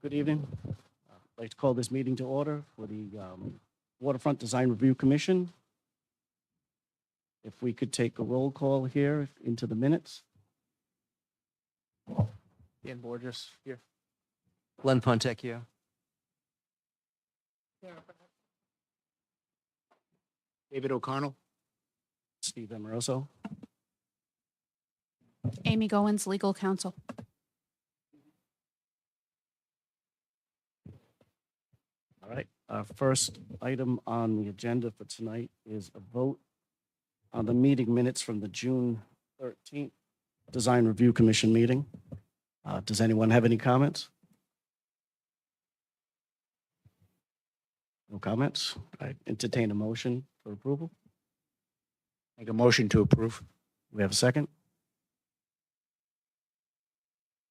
Good evening. I'd like to call this meeting to order for the Waterfront Design Review Commission. If we could take a roll call here into the minutes. Dan Borges here. Glenn Pontek here. David O'Connell. Steve Amoroso. Amy Goins, legal counsel. All right. Our first item on the agenda for tonight is a vote on the meeting minutes from the June 13th Design Review Commission meeting. Does anyone have any comments? No comments? I entertain a motion for approval. Make a motion to approve. We have a second?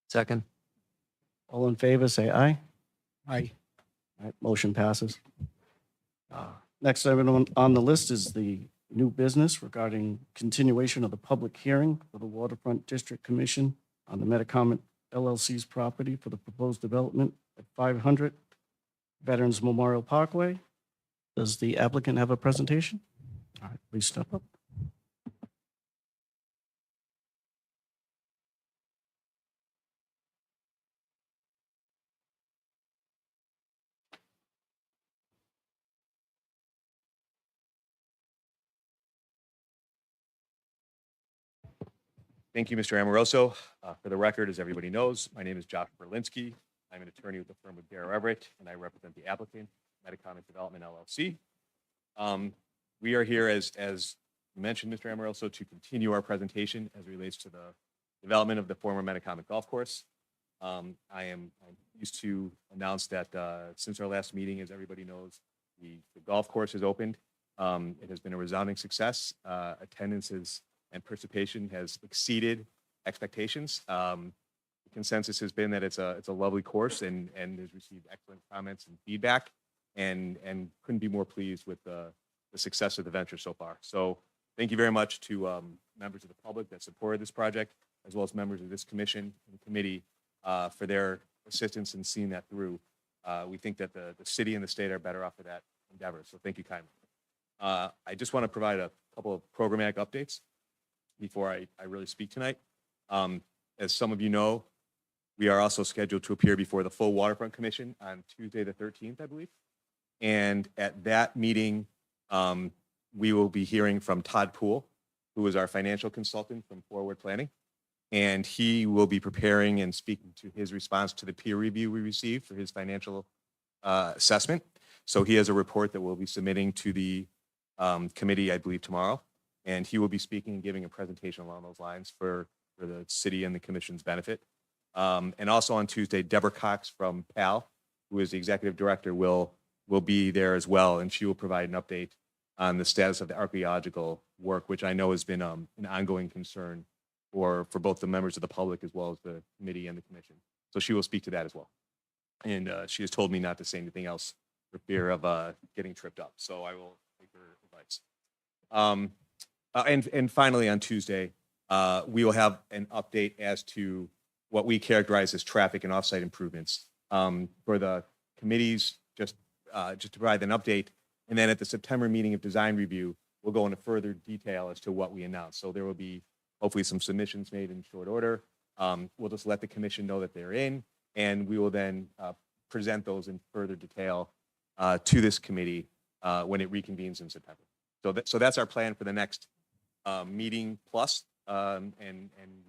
Second. All in favor, say aye. Aye. All right, motion passes. Next item on the list is the new business regarding continuation of the public hearing for the Waterfront District Commission on the Metacomet LLC's property for the proposed development at 500 Veterans Memorial Parkway. Does the applicant have a presentation? All right, please step up. Thank you, Mr. Amoroso. For the record, as everybody knows, my name is Josh Berlinski. I'm an attorney with the firm of Darrow Everett, and I represent the applicant, Metacomet Development LLC. We are here, as you mentioned, Mr. Amoroso, to continue our presentation as it relates to the development of the former Metacomet Golf Course. I'm used to announce that since our last meeting, as everybody knows, the golf course has opened. It has been a resounding success. Attendance and participation has exceeded expectations. The consensus has been that it's a lovely course and has received excellent comments and feedback, and couldn't be more pleased with the success of the venture so far. So thank you very much to members of the public that supported this project, as well as members of this commission and committee for their assistance in seeing that through. We think that the city and the state are better off for that endeavor. So thank you kindly. I just want to provide a couple of programmatic updates before I really speak tonight. As some of you know, we are also scheduled to appear before the full Waterfront Commission on Tuesday the 13th, I believe. And at that meeting, we will be hearing from Todd Poole, who is our financial consultant from Forward Planning. And he will be preparing and speaking to his response to the peer review we received for his financial assessment. So he has a report that we'll be submitting to the committee, I believe, tomorrow. And he will be speaking and giving a presentation along those lines for the city and the commission's benefit. And also on Tuesday, Deborah Cox from PAL, who is the executive director, will be there as well. And she will provide an update on the status of the archaeological work, which I know has been an ongoing concern for both the members of the public as well as the committee and the commission. So she will speak to that as well. And she has told me not to say anything else for fear of getting tripped up. So I will take her advice. And finally, on Tuesday, we will have an update as to what we characterize as traffic and offsite improvements for the committees, just to provide an update. And then at the September meeting of design review, we'll go into further detail as to what we announced. So there will be hopefully some submissions made in short order. We'll just let the commission know that they're in, and we will then present those in further detail to this committee when it reconvenes in September. So that's our plan for the next meeting plus, and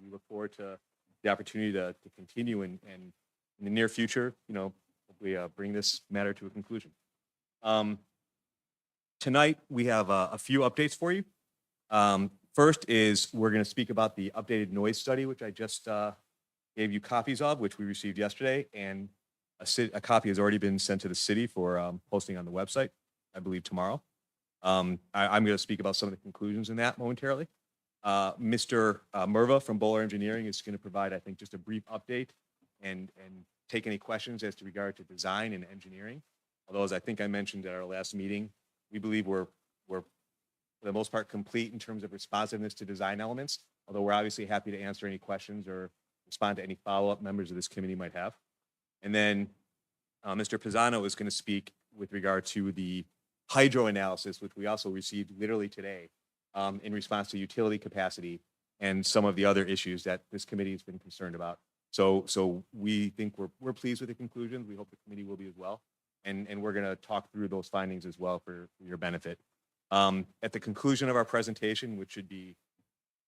we look forward to the opportunity to continue and in the near future, hopefully bring this matter to a conclusion. Tonight we have a few updates for you. First is we're going to speak about the updated noise study, which I just gave you copies of, which we received yesterday, and a copy has already been sent to the city for posting on the website, I believe tomorrow. I'm going to speak about some of the conclusions in that momentarily. Mr. Merva from Bowler Engineering is going to provide, I think, just a brief update and take any questions as to regard to design and engineering. Although, as I think I mentioned at our last meeting, we believe we're for the most part complete in terms of responsiveness to design elements, although we're obviously happy to answer any questions or respond to any follow-up members of this committee might have. And then Mr. Pisano is going to speak with regard to the hydro analysis, which we also received literally today in response to utility capacity and some of the other issues that this committee has been concerned about. So we think we're pleased with the conclusions. We hope the committee will be as well. And we're going to talk through those findings as well for your benefit. At the conclusion of our presentation, which should be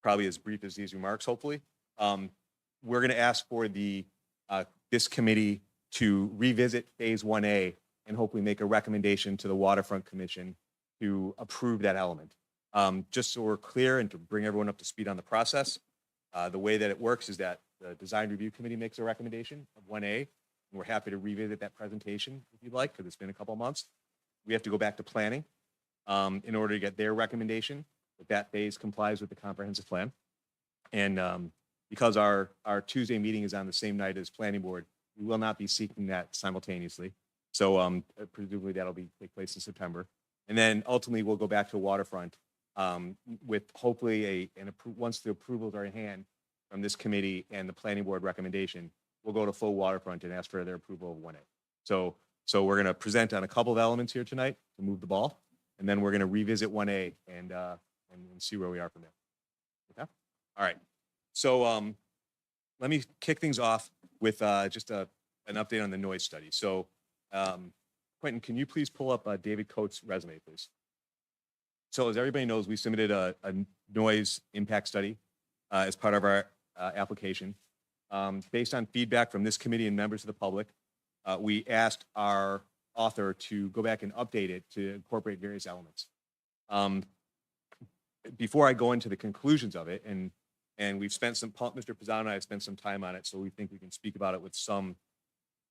probably as brief as these remarks, hopefully, we're going to ask for this committee to revisit phase 1A and hopefully make a recommendation to the Waterfront Commission to approve that element. Just so we're clear and to bring everyone up to speed on the process, the way that it works is that the Design Review Committee makes a recommendation of 1A, and we're happy to revisit that presentation if you'd like, because it's been a couple of months. We have to go back to planning in order to get their recommendation that phase complies with the comprehensive plan. And because our Tuesday meeting is on the same night as planning board, we will not be seeking that simultaneously. So presumably that'll take place in September. And then ultimately we'll go back to Waterfront with hopefully once the approvals are in hand from this committee and the planning board recommendation, we'll go to full Waterfront and ask for their approval of 1A. So we're going to present on a couple of elements here tonight to move the ball, and then we're going to revisit 1A and see where we are from there. Okay. All right. So let me kick things off with just an update on the noise study. So Quentin, can you please pull up David Coates' resume, please? So as everybody knows, we submitted a noise impact study as part of our application. Based on feedback from this committee and members of the public, we asked our author to go back and update it to incorporate various elements. Before I go into the conclusions of it, and we've spent Mr. Pisano and I have spent some time on it, so we think we can speak about it with some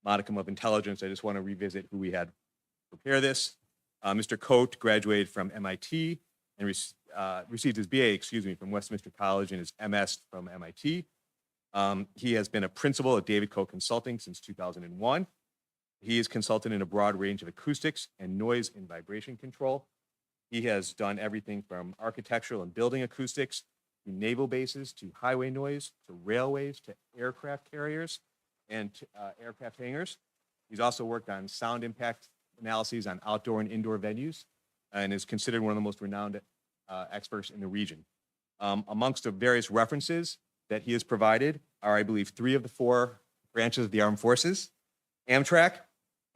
modicum of intelligence. I just want to revisit who we had prepare this. Mr. Coate graduated from MIT and received his BA, from Westminster College and his MS from MIT. He has been a principal at David Coate Consulting since 2001. He is consultant in a broad range of acoustics and noise and vibration control. He has done everything from architectural and building acoustics to naval bases to highway noise to railways to aircraft carriers and aircraft hangars. He's also worked on sound impact analyses on outdoor and indoor venues and is considered one of the most renowned experts in the region. Amongst the various references that he has provided are, I believe, 3 of the 4 branches of the armed forces, Amtrak,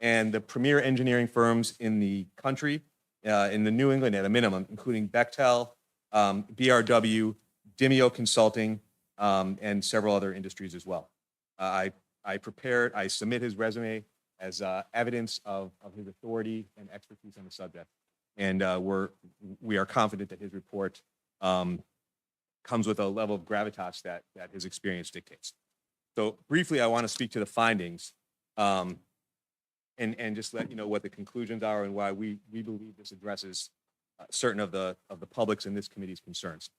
and the premier engineering firms in the country, in the New England at a minimum, including Bechtel, BRW, Dimeo Consulting, and several other industries as well. I submit his resume as evidence of his authority and expertise on the subject. And we are confident that his report comes with a level of gravitas that his experience dictates. So briefly, I want to speak to the findings and just let you know what the conclusions are and why we believe this addresses certain of the public's and this committee's concerns.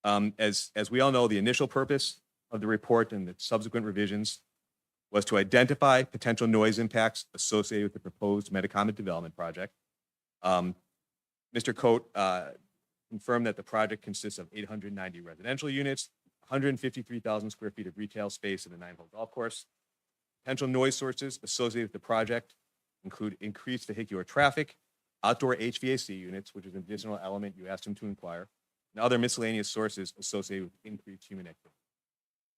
As we all know, the initial purpose of the report and the subsequent revisions was to identify potential noise impacts associated with the proposed Metacomet development project. Mr. Coate confirmed that the project consists of 890 residential units, 153,000 square feet of retail space in the 9-hole golf course. Potential noise sources associated with the project include increased vehicular traffic, outdoor HVAC units, which is an additional element you asked him to inquire, and other miscellaneous sources associated with increased human activity.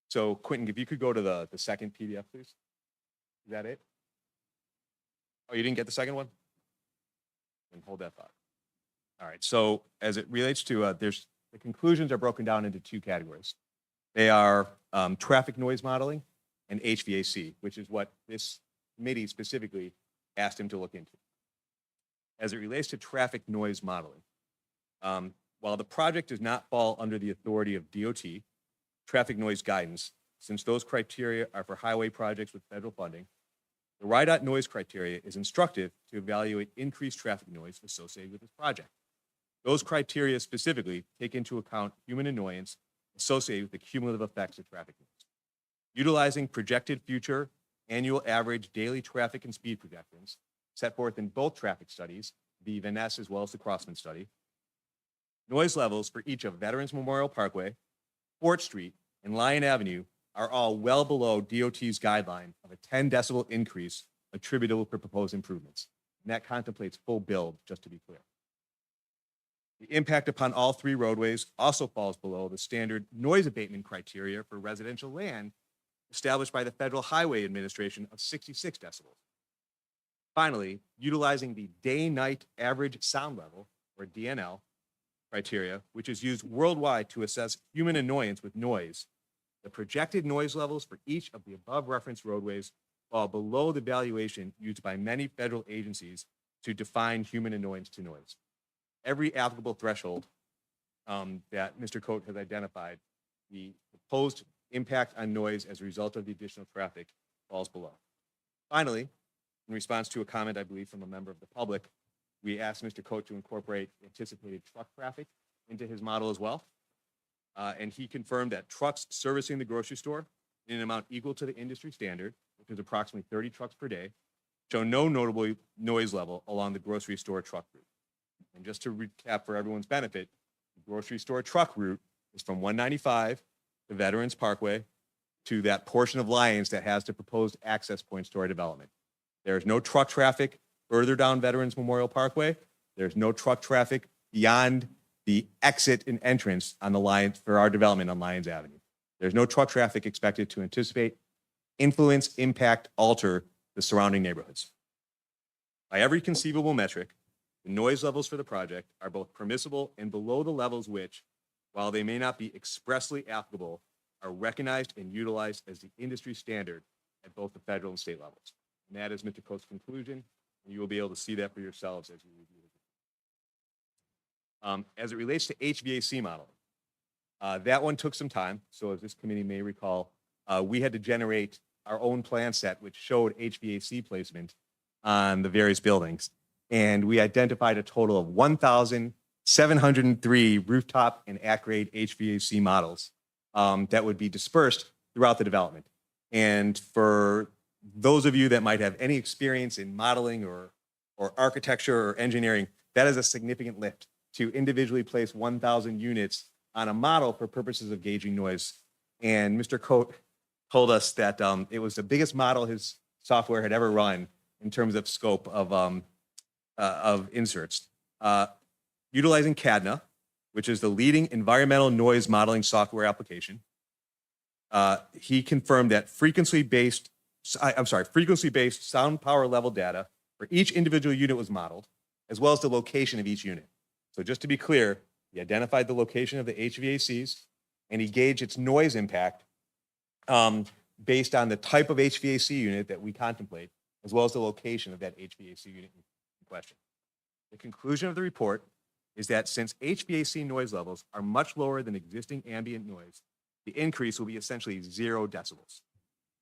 So Quentin, if you could go to the second PDF, please. Is that it? Oh, you didn't get the second one? Then hold that thought. All right, so as it relates to, the conclusions are broken down into 2 categories. They are traffic noise modeling and HVAC, which is what this committee specifically asked him to look into. As it relates to traffic noise modeling, while the project does not fall under the authority of DOT, traffic noise guidance, since those criteria are for highway projects with federal funding, the RIDOT noise criteria is instructive to evaluate increased traffic noise associated with this project. Those criteria specifically take into account human annoyance associated with the cumulative effects of traffic noise. Utilizing projected future annual average daily traffic and speed projections set forth in both traffic studies, the Van Ness as well as the Crossman study, noise levels for each of Veterans Memorial Parkway, Fort Street, and Lyon Avenue are all well below DOT's guideline of a 10 decibel increase attributable to proposed improvements. And that contemplates full build, just to be clear. The impact upon all three roadways also falls below the standard noise abatement criteria for residential land established by the Federal Highway Administration of 66 decibels. Finally, utilizing the day-night average sound level, or DNL, criteria, which is used worldwide to assess human annoyance with noise, the projected noise levels for each of the above referenced roadways fall below the valuation used by many federal agencies to define human annoyance to noise. Every applicable threshold that Mr. Coate has identified, the proposed impact on noise as a result of the additional traffic falls below. Finally, in response to a comment, I believe, from a member of the public, we asked Mr. Coate to incorporate anticipated truck traffic into his model as well. And he confirmed that trucks servicing the grocery store in an amount equal to the industry standard, which is approximately 30 trucks per day, show no notable noise level along the grocery store truck route. And just to recap for everyone's benefit, the grocery store truck route is from 195 to Veterans Parkway to that portion of Lyons that has the proposed access points to our development. There's no truck traffic further down Veterans Memorial Parkway. There's no truck traffic beyond the exit and entrance on the Lyons for our development on Lyons Avenue. There's no truck traffic expected to anticipate, influence, impact, alter the surrounding neighborhoods. By every conceivable metric, the noise levels for the project are both permissible and below the levels which, while they may not be expressly applicable, are recognized and utilized as the industry standard at both the federal and state levels. And that is Mr. Coate's conclusion, and you will be able to see that for yourselves as you review it. As it relates to HVAC modeling, that one took some time. So as this committee may recall, we had to generate our own plan set, which showed HVAC placement on the various buildings. And we identified a total of 1,703 rooftop and at-grade HVAC models that would be dispersed throughout the development. And for those of you that might have any experience in modeling or architecture or engineering, that is a significant lift to individually place 1,000 units on a model for purposes of gauging noise. And Mr. Coate told us that it was the biggest model his software had ever run in terms of scope of inserts. Utilizing CADNA, which is the leading environmental noise modeling software application, he confirmed that frequency-based sound power level data for each individual unit was modeled, as well as the location of each unit. So just to be clear, he identified the location of the HVACs, and he gauged its noise impact based on the type of HVAC unit that we contemplate, as well as the location of that HVAC unit in question. The conclusion of the report is that since HVAC noise levels are much lower than existing ambient noise, the increase will be essentially 0 decibels.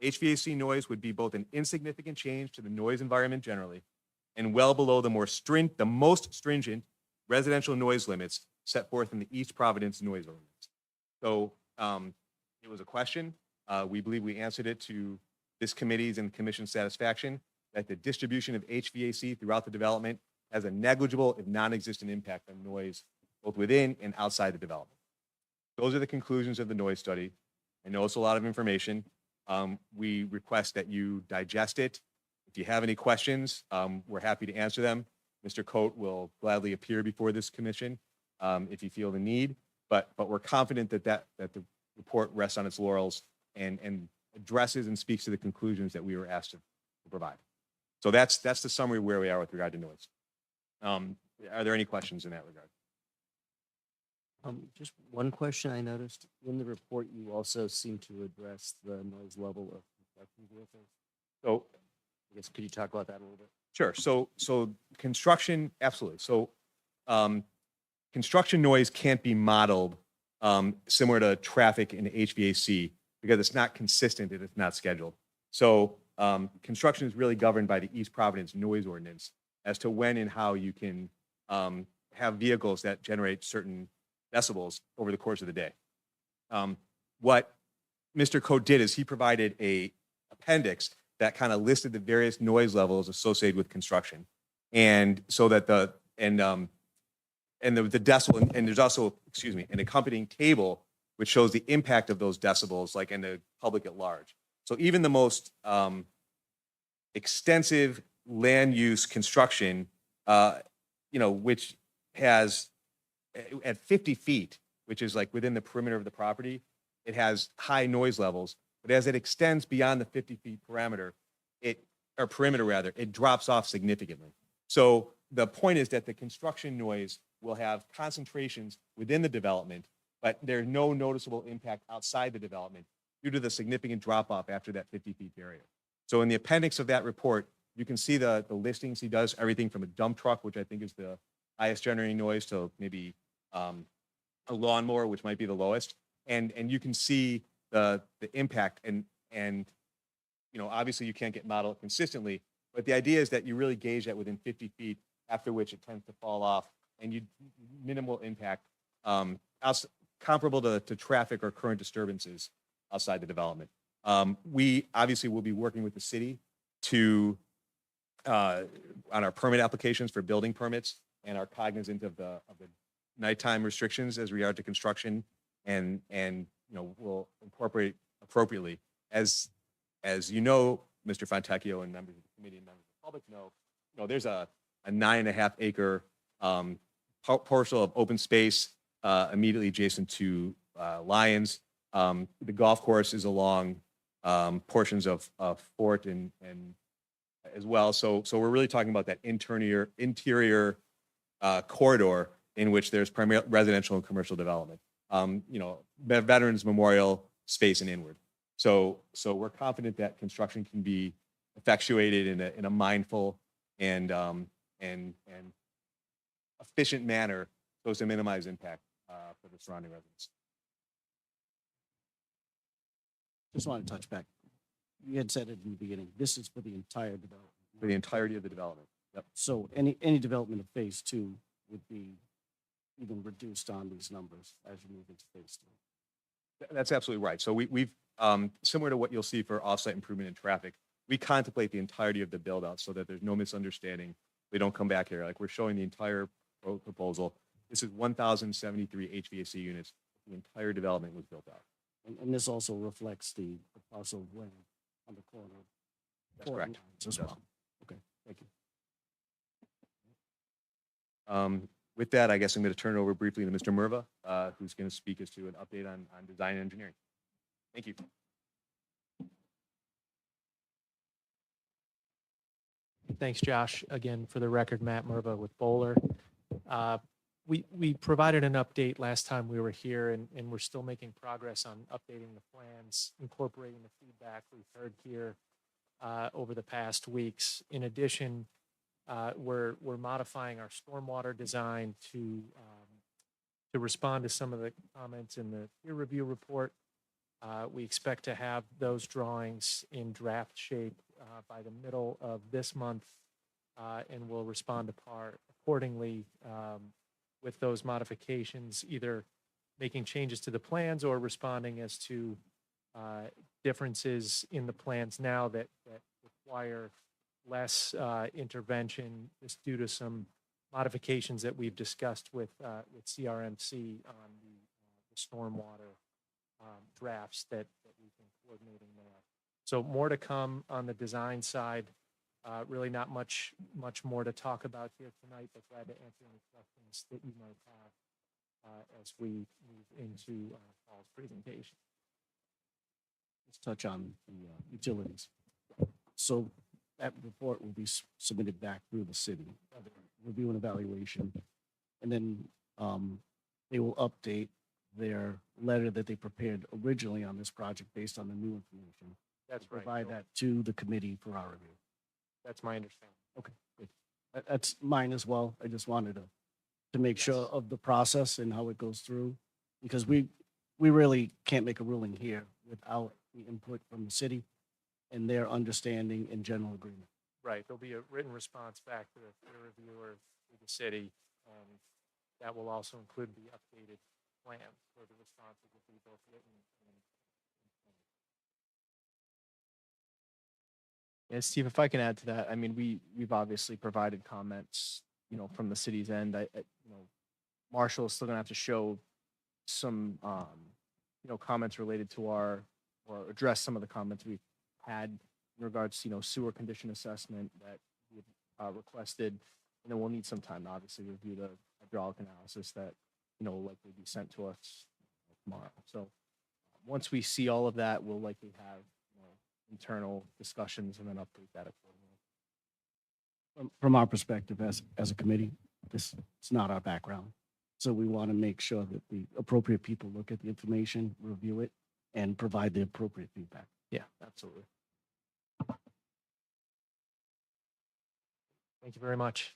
HVAC noise would be both an insignificant change to the noise environment generally and well below the most stringent residential noise limits set forth in the East Providence noise ordinance. So it was a question. We believe we answered it to this committee's and commission's satisfaction that the distribution of HVAC throughout the development has a negligible, if non-existent impact on noise, both within and outside the development. Those are the conclusions of the noise study. I know it's a lot of information. We request that you digest it. If you have any questions, we're happy to answer them. Mr. Coate will gladly appear before this commission if you feel the need, but we're confident that the report rests on its laurels and addresses and speaks to the conclusions that we were asked to provide. So that's the summary of where we are with regard to noise. Are there any questions in that regard? Just one question I noticed in the report, you also seem to address the noise level of construction vehicles. So I guess, could you talk about that a little bit? sure. So construction, absolutely. So construction noise can't be modeled similar to traffic in HVAC because it's not consistent and it's not scheduled. So construction is really governed by the East Providence noise ordinance as to when and how you can have vehicles that generate certain decibels over the course of the day. What Mr. Coate did is he provided a appendix that kind of listed the various noise levels associated with construction, and so that the decibel, and there's also, an accompanying table which shows the impact of those decibels, like in the public at large. So even the most extensive land use construction, which has at 50 feet, which is like within the perimeter of the property, it has high noise levels. But as it extends beyond the 50 feet perimeter, it drops off significantly. So the point is that the construction noise will have concentrations within the development, but there's no noticeable impact outside the development due to the significant drop off after that 50 feet barrier. So in the appendix of that report, you can see the listings. He does everything from a dump truck, which I think is the highest generating noise, to maybe a lawnmower, which might be the lowest. And you can see the impact and obviously you can't get modeled consistently, but the idea is that you really gauge that within 50 feet, after which it tends to fall off, and you minimal impact, comparable to traffic or current disturbances outside the development. We obviously will be working with the city to on our permit applications for building permits, and are cognizant of the nighttime restrictions as regard to construction, and will incorporate appropriately. As Mr. Fontecchio and members of the committee and members of the public know, there's a 9.5 acre parcel of open space immediately adjacent to Lions. The golf course is along portions of Fort and as well. So we're really talking about that interior corridor in which there's primarily residential and commercial development. Veterans Memorial space and inward. So we're confident that construction can be effectuated in a mindful and efficient manner so as to minimize impact for the surrounding residents. Just want to touch back. You had said it in the beginning, this is for the entire development. For the entirety of the development. Yep. So any development of phase two would be even reduced on these numbers as you move into phase two. That's absolutely right. So we've similar to what you'll see for offsite improvement in traffic, we contemplate the entirety of the build out so that there's no misunderstanding. We don't come back here like we're showing the entire proposal. This is 1,073 HVAC units. The entire development was built out. And this also reflects the parcel of land on the corner. That's correct. As It does. well. Okay, thank you. With that, I guess I'm going to turn it over briefly to Mr. Merva, who's going to speak as to an update on design and engineering. Thank you. Thanks, Josh. Again, for the record, Matt Merva with Bowler. We provided an update last time we were here, and we're still making progress on updating the plans, incorporating the feedback we've heard here over the past weeks. In addition, we're modifying our stormwater design to respond to some of the comments in the peer review report. We expect to have those drawings in draft shape by the middle of this month, and we'll respond accordingly with those modifications, either making changes to the plans or responding as to differences in the plans now that require less intervention just due to some modifications that we've discussed with CRMC on the stormwater drafts that we've been coordinating there. So more to come on the design side. Really not much more to talk about here tonight, but glad to answer any questions that you might have as we move into Paul's presentation. Let's touch on the utilities. So that report will be submitted back through the city, review and evaluation, and then they will update their letter that they prepared originally on this project based on the new information. That's right. Provide that to the committee for our review. That's my understanding. Okay, good. That's mine as well. I just wanted to make sure of the process and how it goes through, because we really can't make a ruling here without the input from the city and their understanding and general agreement. Right. There'll be a written response back to the peer reviewer to the city, and that will also include the updated plan for the responses will be both written and Yeah, Steve, if I can add to that, I mean, we've obviously provided comments, from the city's end. Marshall is still gonna have to show some, comments related to or address some of the comments we've had in regards to, sewer condition assessment that we requested. And then we'll need some time to obviously review the hydraulic analysis that, will likely be sent to us tomorrow. So once we see all of that, we'll likely have, internal discussions and then update that accordingly. From our perspective as a committee, this is not our background. So we want to make sure that the appropriate people look at the information, review it, and provide the appropriate feedback. Yeah, absolutely. Thank you very much.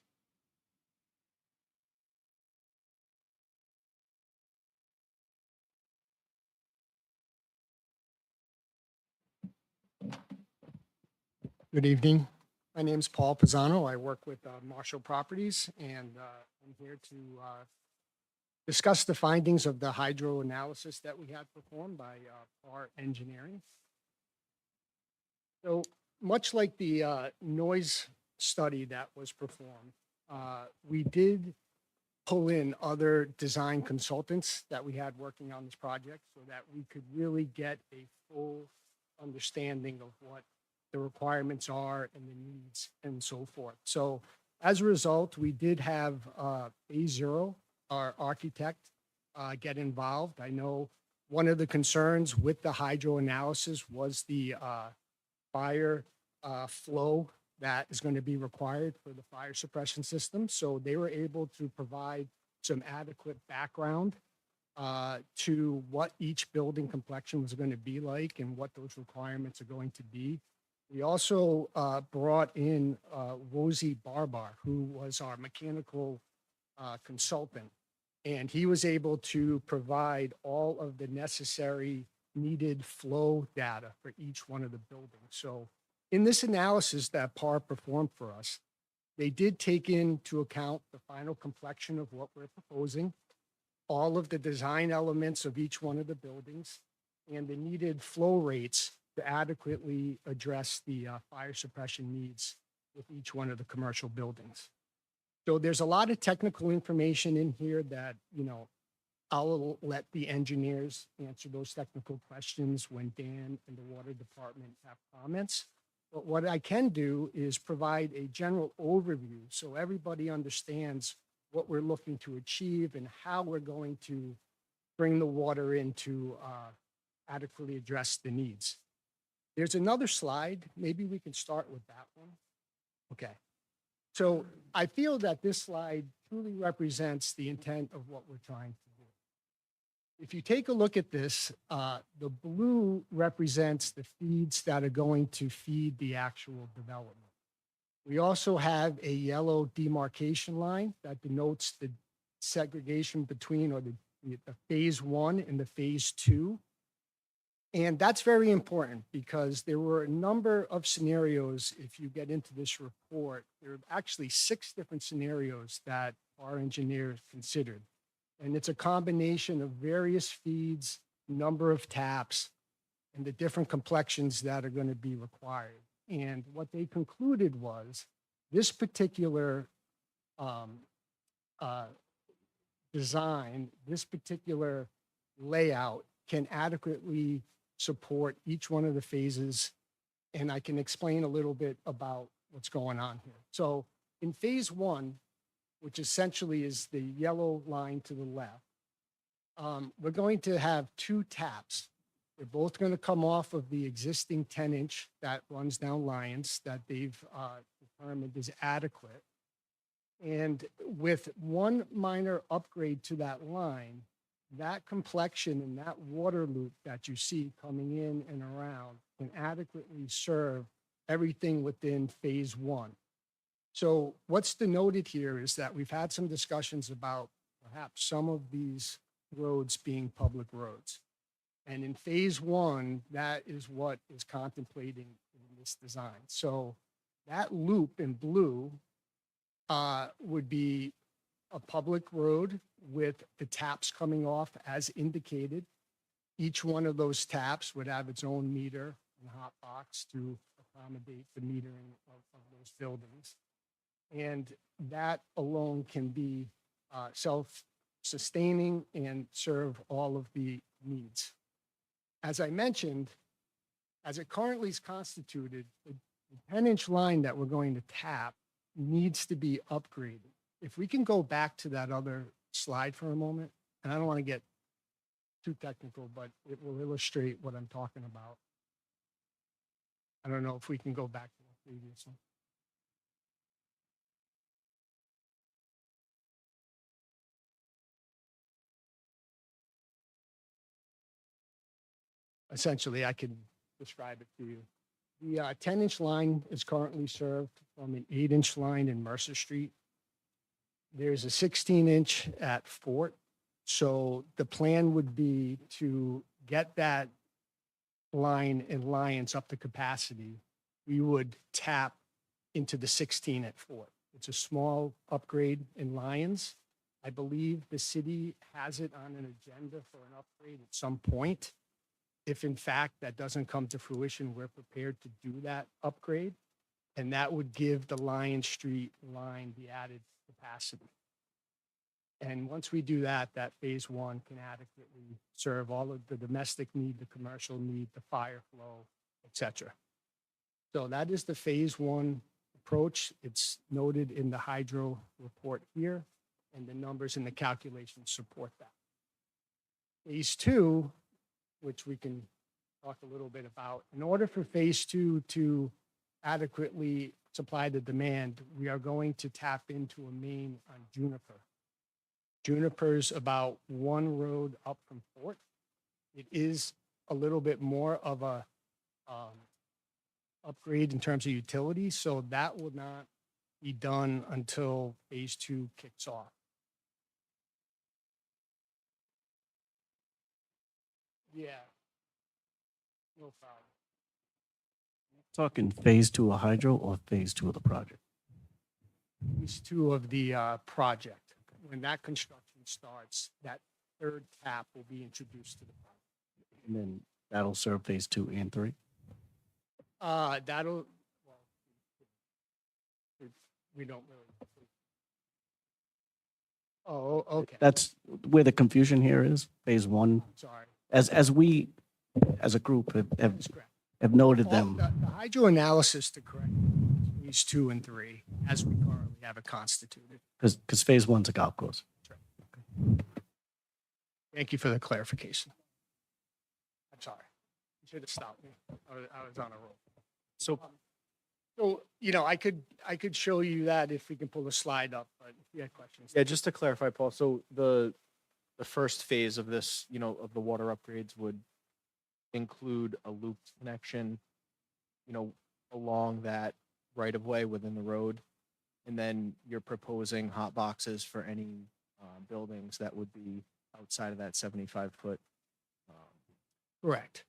Good evening. My name is Paul Pisano. I work with Marshall Properties, and I'm here to discuss the findings of the hydro analysis that we had performed by PAR Engineering. So much like the noise study that was performed, we did pull in other design consultants that we had working on this project so that we could really get a full understanding of what the requirements are and the needs and so forth. So as a result, we did have A0, our architect, get involved. I know one of the concerns with the hydro analysis was the fire flow that is going to be required for the fire suppression system. So they were able to provide some adequate background to what each building complexion was going to be like and what those requirements are going to be. We also brought in Wozy Barbar, who was our mechanical consultant, and he was able to provide all of the necessary needed flow data for each one of the buildings. So in this analysis that PAR performed for us, they did take into account the final complexion of what we're proposing, all of the design elements of each one of the buildings, and the needed flow rates to adequately address the fire suppression needs with each one of the commercial buildings. So there's a lot of technical information in here that, I'll let the engineers answer those technical questions when Dan and the water department have comments. But what I can do is provide a general overview so everybody understands what we're looking to achieve and how we're going to bring the water in to adequately address the needs. There's another slide. Maybe we can start with that one. Okay. So I feel that this slide truly represents the intent of what we're trying to do. If you take a look at this, the blue represents the feeds that are going to feed the actual development. We also have a yellow demarcation line that denotes the segregation between or the phase 1 and the phase 2. And that's very important because there were a number of scenarios. If you get into this report, there are actually 6 different scenarios that our engineers considered. And it's a combination of various feeds, number of taps, and the different complexions that are going to be required. And what they concluded was this particular design, this particular layout can adequately support each one of the phases. And I can explain a little bit about what's going on here. So in phase 1, which essentially is the yellow line to the left, we're going to have 2 taps. They're both going to come off of the existing 10-inch that runs down Lyons that they've determined is adequate. And with one minor upgrade to that line, that complexion and that water loop that you see coming in and around can adequately serve everything within phase 1. So what's denoted here is that we've had some discussions about perhaps some of these roads being public roads. And in phase 1, that is what is contemplating in this design. So that loop in blue would be a public road with the taps coming off as indicated. Each one of those taps would have its own meter and hot box to accommodate the metering of those buildings. And that alone can be self-sustaining and serve all of the needs. As I mentioned, As it currently is constituted, the 10-inch line that we're going to tap needs to be upgraded. If we can go back to that other slide for a moment, and I don't want to get too technical, but it will illustrate what I'm talking about. I don't know if we can go back to the previous one. Essentially, I can describe it to you. The 10-inch line is currently served from an 8-inch line in Mercer Street. There's a 16-inch at Fort. So the plan would be to get that line in Lions up to capacity. We would tap into the 16 at Fort. It's a small upgrade in Lions. I believe the city has it on an agenda for an upgrade at some point. If in fact that doesn't come to fruition, we're prepared to do that upgrade. And that would give the Lion Street line the added capacity. And once we do that, that phase one can adequately serve all of the domestic need, the commercial need, the fire flow, et cetera. So that is the phase one approach. It's noted in the hydro report here, and the numbers in the calculations support that. Phase two, which we can talk a little bit about. In order for phase two to adequately supply the demand, we are going to tap into a main on Juniper. Juniper's about one road up from Fort. It is a little bit more of a upgrade in terms of utilities, so that will not be done until phase two kicks off. Yeah. No problem. Talking phase two of hydro or phase two of the project? Phase two of the project. When that construction starts, that third tap will be introduced to the project. And then that'll serve phase two and three? That'll, well, we don't really. Oh, okay. That's where the confusion here is, phase one. Sorry. As we, as a group, That's correct. have noted All them. The hydro analysis to correct phase two and three, as we currently have it constituted. Because phase one's a golf course. Thank you for the clarification. I'm sorry. You should have stopped me. I was on a roll. So So, you know, I could show you that if we can pull the slide up, but if you had questions. Yeah, just to clarify, Paul, so the first phase of this, you know, of the water upgrades would include a looped connection, you know, along that right of way within the road. And then you're proposing hot boxes for any buildings that would be outside of that 75-foot. Correct.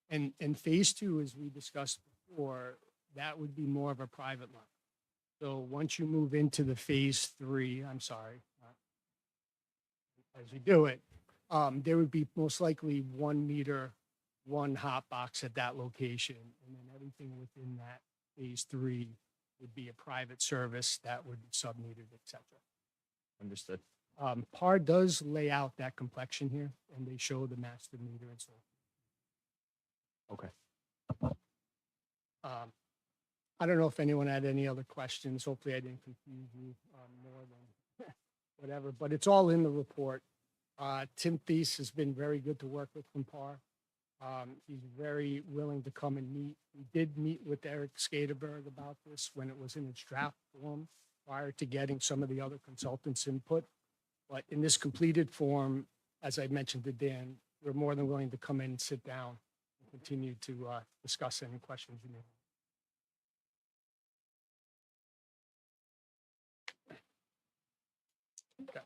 And phase two, as we discussed before, that would be more of a private line. So once you move into the phase three, I'm sorry, as we do it, there would be most likely 1 meter, one hot box at that location. And then everything within that phase three would be a private service that would be sub-metered, et cetera. Understood. PAR does lay out that complexion here, and they show the master meter and so forth. Okay. I don't know if anyone had any other questions. Hopefully I didn't confuse you more than whatever, but it's all in the report. Tim Thies has been very good to work with from PAR. He's very willing to come and meet. We did meet with Eric Skaterberg about this when it was in its draft form prior to getting some of the other consultants' input. But in this completed form, as I mentioned to Dan, we're more than willing to come in and sit down and continue to discuss any questions you may have. Okay.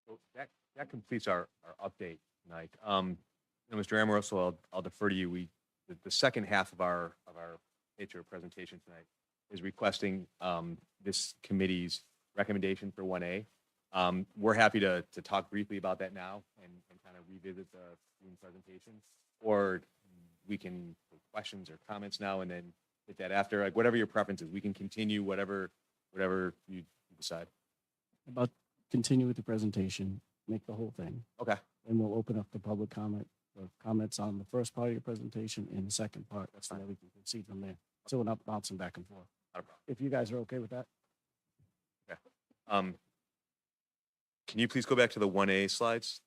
So that completes our update tonight. Mr. Amoroso, I'll defer to you. The second half of our nature presentation tonight is requesting this committee's recommendation for 1A. We're happy to talk briefly about that now and kind of revisit the presentation, or we can take questions or comments now and then hit that after, like whatever your preference is. We can continue whatever you decide. About continue with the presentation, make the whole thing. Okay. And we'll open up the public comments on the first part of your presentation and the second part. That's So fine. that we can proceed from there. So we're not bouncing back and forth. Not a problem. If you guys are okay with that. Can you please go back to the 1A slides?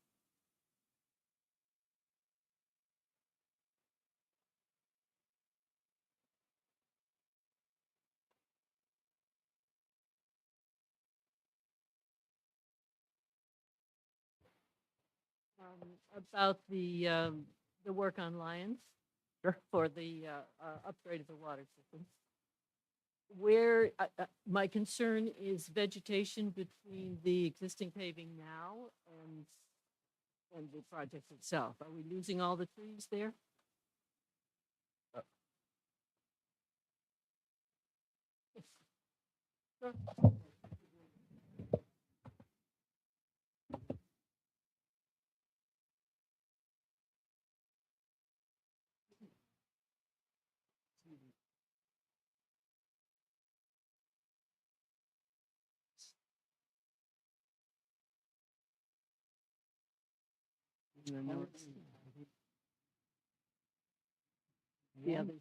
About the work on Lions. Sure. For the upgrade of the water system. Where, my concern is vegetation between the existing paving now and the project itself. Are we losing all the trees there? Sure. The other.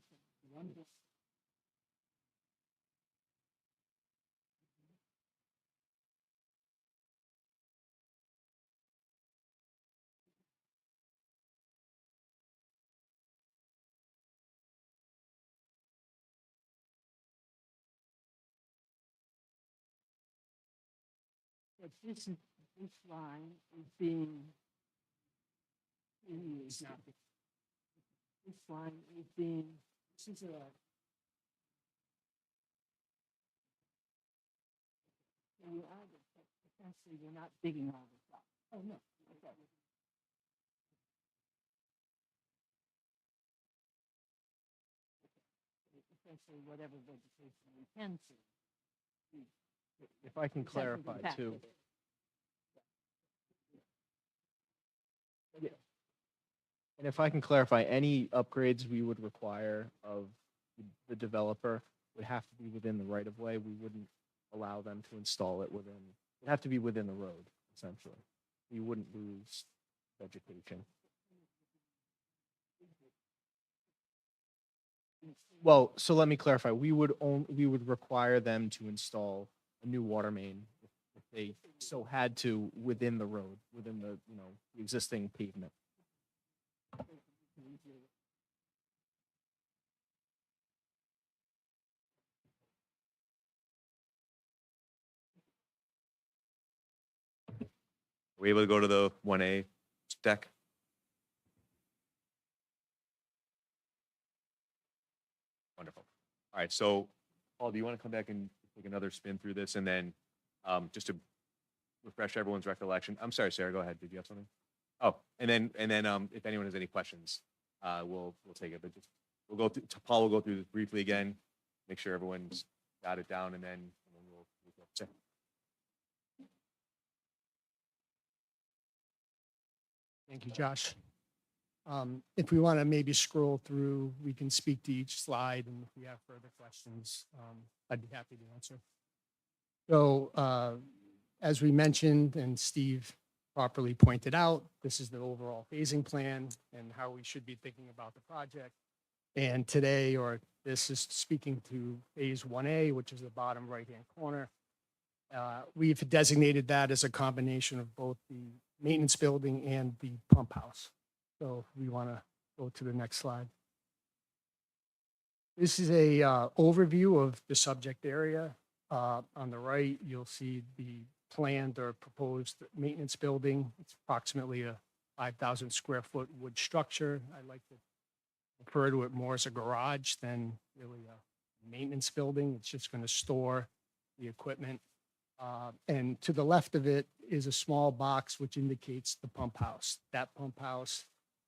But this line is being. Is not. This line is being, this is a. You are, essentially, you're not digging all this up. Oh, no. Okay. Essentially, whatever vegetation we can see. If I can hasn't clarify impacted too. it. And if I can clarify, any upgrades we would require of the developer would have to be within the right of way. We wouldn't allow them to install it within, it'd have to be within the road, essentially. We wouldn't lose vegetation. Well, so let me clarify. We would require them to install a new water main if they so had to within the road, within the, the existing pavement. Are we able to go to the 1A deck? Wonderful. All right, so Paul, do you want to come back and take another spin through this? And then just to refresh everyone's recollection, I'm sorry, Sarah, go ahead. Did you have something? Oh, and then if anyone has any questions, we'll take it. But just we'll go through, Paul will go through this briefly again, make sure everyone's got it down, and then we'll go. Sarah. Thank you, Josh. If we want to maybe scroll through, we can speak to each slide, and if we have further questions, I'd be happy to answer. So as we mentioned, and Steve properly pointed out, this is the overall phasing plan and how we should be thinking about the project. And today, or this is speaking to phase 1A, which is the bottom right-hand corner. We've designated that as a combination of both the maintenance building and the pump house. So we want to go to the next slide. This is a overview of the subject area. On the right, you'll see the planned or proposed maintenance building. It's approximately a 5,000 square foot wood structure. I like to refer to it more as a garage than really a maintenance building. It's just going to store the equipment. And to the left of it is a small box which indicates the pump house. That pump house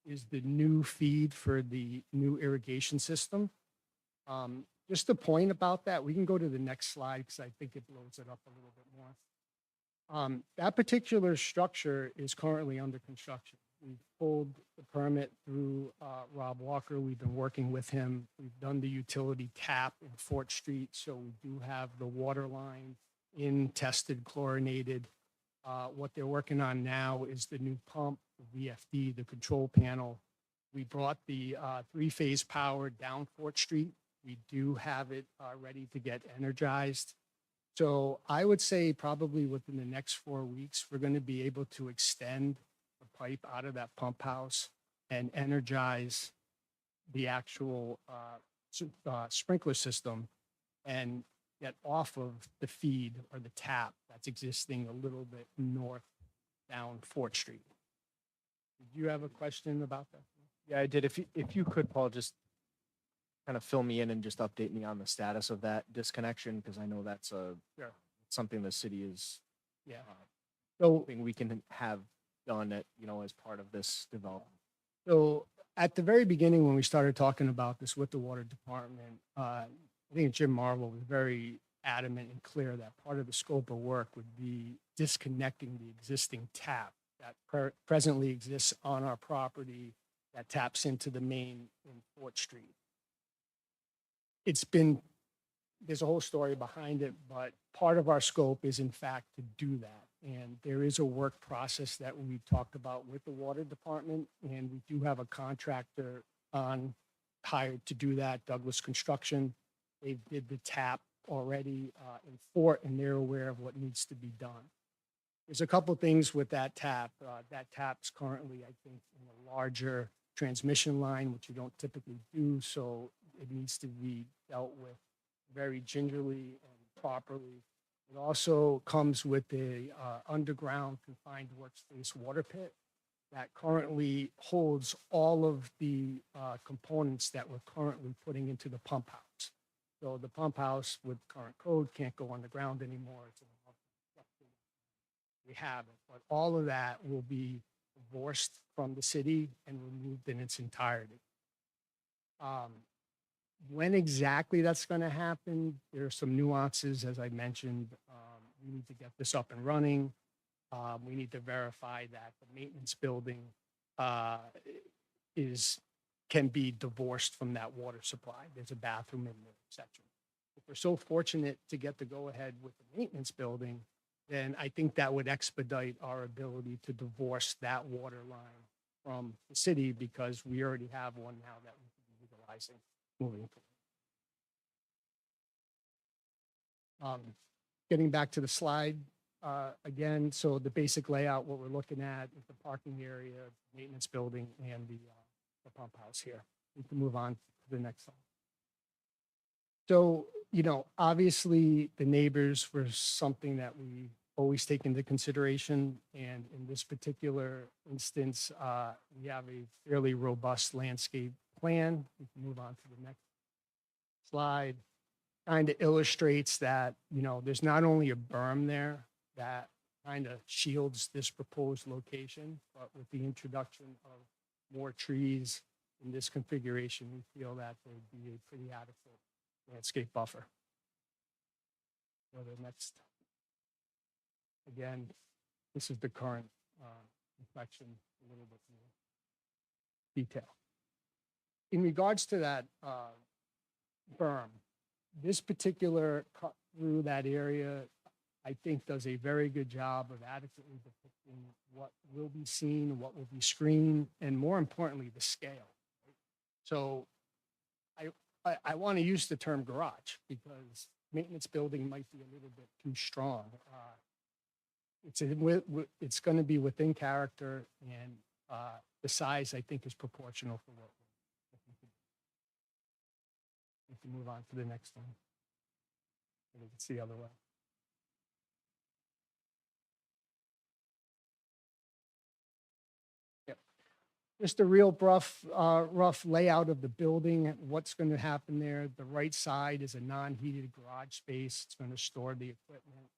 is the new feed for the new irrigation system. Just a point about that, we can go to the next slide because I think it blows it up a little bit more. That particular structure is currently under construction. We've pulled the permit through Rob Walker. We've been working with him. We've done the utility tap in Fort Street, so we do have the water line in tested, chlorinated. What they're working on now is the new pump, the VFD, the control panel. We brought the three-phase power down Fort Street. We do have it ready to get energized. So I would say probably within the next 4 weeks, we're going to be able to extend the pipe out of that pump house and energize the actual sprinkler system and get off of the feed or the tap that's existing a little bit north down Fort Street. Did you have a question about that? Yeah, I did. If you could, Paul, just kind of fill me in and just update me on the status of that disconnection, because I know that's Sure. something the city is Yeah. so So hoping we can have done it, as part of this development. So at the very beginning, when we started talking about this with the water department, I think Jim Marvel was very adamant and clear that part of the scope of work would be disconnecting the existing tap that presently exists on our property that taps into the main in Fort Street. There's a whole story behind it, but part of our scope is in fact to do that. And there is a work process that we talked about with the water department, and we do have a contractor hired to do that, Douglas Construction. They did the tap already in Fort, and they're aware of what needs to be done. There's a couple things with that tap. That tap's currently, I think, in a larger transmission line, which you don't typically do, so it needs to be dealt with very gingerly and properly. It also comes with a underground confined workspace water pit that currently holds all of the components that we're currently putting into the pump house. So the pump house with current code can't go underground anymore. It's we have it, but all of that will be divorced from the city and removed in its entirety. When exactly that's going to happen, there are some nuances, as I mentioned. We need to get this up and running. We need to verify that the maintenance building can be divorced from that water supply. There's a bathroom in there, et cetera. If we're so fortunate to get the go-ahead with the maintenance building, then I think that would expedite our ability to divorce that water line from the city, because we already have one now that we can be utilizing moving forward. Getting back to the slide again, so the basic layout, what we're looking at is the parking area, maintenance building, and the pump house here. We can move on to the next slide. So, obviously the neighbors were something that we always take into consideration. And in this particular instance, we have a fairly robust landscape plan. We can move on to the next slide. Kind of illustrates that, there's not only a berm there that kind of shields this proposed location, but with the introduction of more trees in this configuration, we feel that there would be a pretty adequate landscape buffer. Go to the next. Again, this is the current reflection, a little bit more detail. In regards to that berm, this particular cut through that area, I think, does a very good job of adequately depicting what will be seen, what will be screened, and more importantly, the scale. So I want to use the term garage because maintenance building might be a little bit too strong. It's going to be within character, and the size, I think, is proportional for what we can. We can move on to the next one. And we can see the other way. Yep. Just a real rough layout of the building, what's going to happen there. The right side is a non-heated garage space. It's going to store the equipment.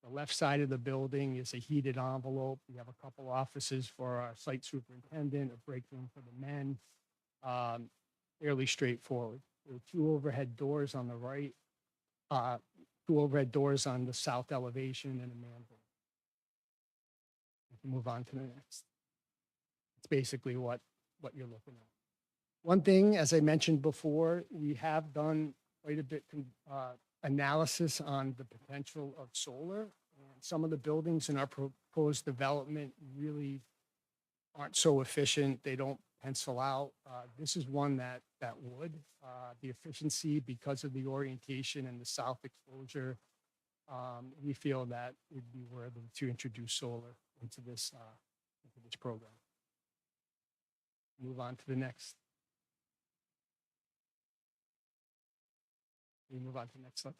The left side of the building is a heated envelope. We have a couple offices for our site superintendent, a break room for the men. Fairly straightforward. There are two overhead doors on the right, two overhead doors on the south elevation, and a manhole. We can move on to the next. It's basically what you're looking at. One thing, as I mentioned before, we have done quite a bit analysis on the potential of solar. And some of the buildings in our proposed development really aren't so efficient. They don't pencil out. This is one that would. The efficiency, because of the orientation and the south exposure, we feel that it'd be worthy to introduce solar into this program. Move on to the next. We move on to the next slide.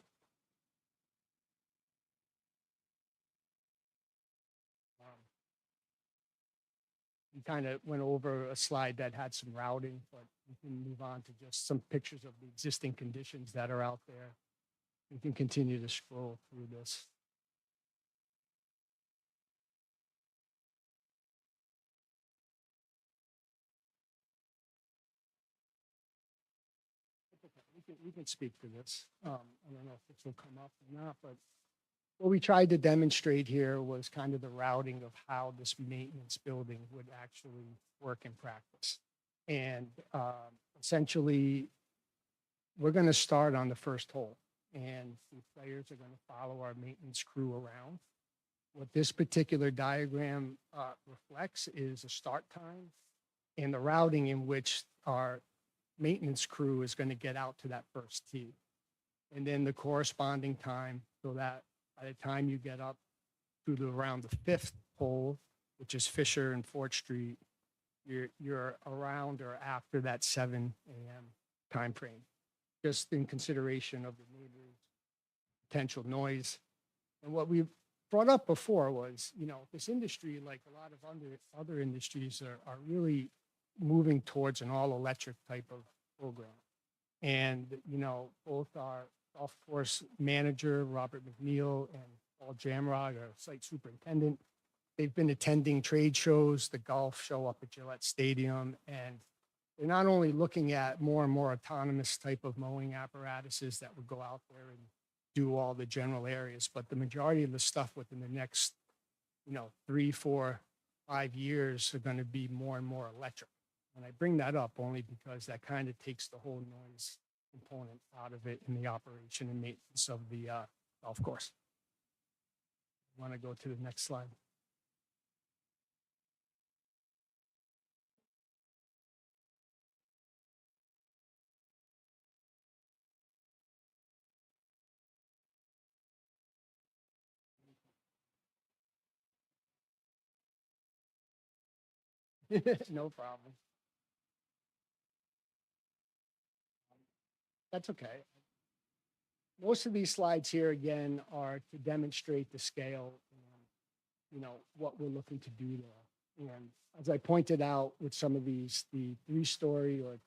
We kind of went over a slide that had some routing, but we can move on to just some pictures of the existing conditions that are out there. We can continue to scroll through this. We can speak to this. I don't know if this will come up or not, but what we tried to demonstrate here was kind of the routing of how this maintenance building would actually work in practice. And essentially, we're going to start on the first hole, and the players are going to follow our maintenance crew around. What this particular diagram reflects is a start time and the routing in which our maintenance crew is going to get out to that first tee. And then the corresponding time, so that by the time you get up to around the fifth hole, which is Fisher and Fort Street, you're around or after that 7 a.m. time frame, just in consideration of the neighbors' potential noise. And what we brought up before was, this industry, like a lot of other industries, are really moving towards an all-electric type of program. And, both our golf course manager, Robert McNeil, and Paul Jamrod, our site superintendent, they've been attending trade shows, the golf show up at Gillette Stadium, and they're not only looking at more and more autonomous type of mowing apparatuses that would go out there and do all the general areas, but the majority of the stuff within the next, 3, 4, 5 years are going to be more and more electric. And I bring that up only because that kind of takes the whole noise component out of it in the operation and maintenance of the golf course. Want to go to the next slide? No problem. That's okay. Most of these slides here, again, are to demonstrate the scale and, what we're looking to do there. And as I pointed out with some of these, the 3-story or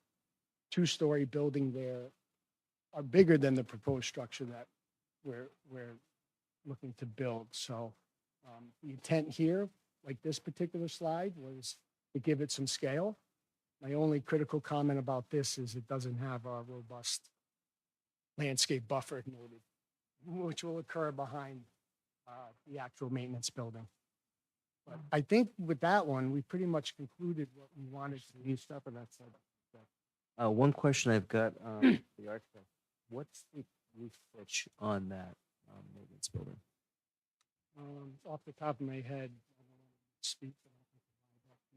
2-story building there are bigger than the proposed structure that we're looking to build. So the intent here, like this particular slide, was to give it some scale. My only critical comment about this is it doesn't have a robust landscape buffer noted, which will occur behind the actual maintenance building. But I think with that one, we pretty much concluded what we wanted to. You stop on that side. One question I've got, the architect, what's the roof pitch on that maintenance building? Off the top of my head, I don't want to speak.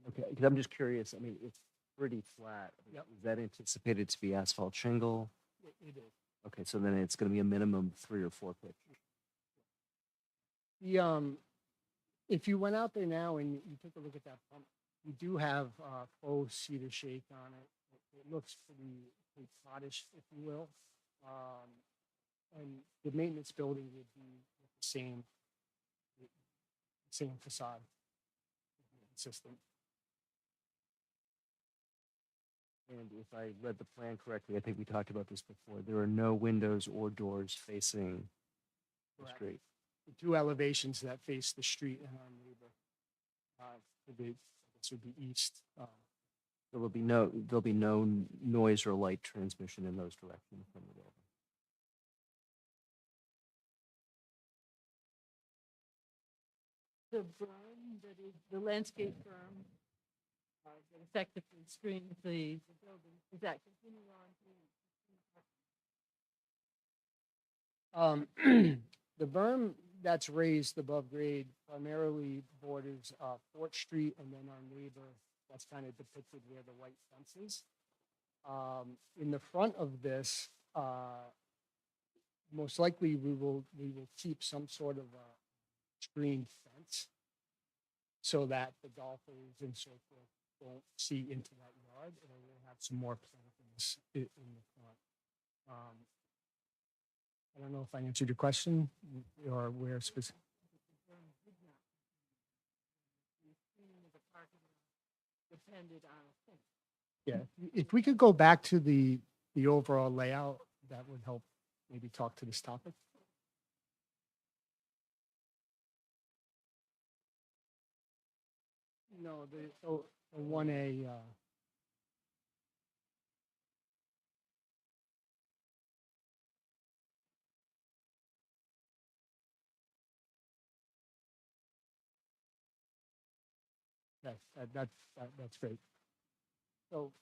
Okay, because I'm just curious. I mean, it's pretty flat. Yep. Is that anticipated to be asphalt shingle? It is. Okay, so then it's going to be a minimum 3 or 4 pitch. If you went out there now and you took a look at that pump, we do have faux cedar shake on it. It looks pretty potish, if you will. And the maintenance building would be the same facade, consistent. And if I read the plan correctly, I think we talked about this before. There are no windows or doors facing the Correct. street. The 2 elevations that face the street and our neighbor. This would be east. So there'll be no noise or light transmission in those directions from the building. The berm that is the landscape berm that effectively screens the building, is that continue on to? The berm that's raised above grade primarily borders Fort Street and then our neighbor, that's kind of depicted where the white fence is. In the front of this, most likely we will keep some sort of a screened fence so that the golfers and so forth don't see into that yard, and we'll have some more plantings in the front. I don't know if I answered your question or where specific. Depended on a thing. Yeah, if we could go back to the overall layout, that would help maybe talk to this topic. No, the 1A, that's great. So,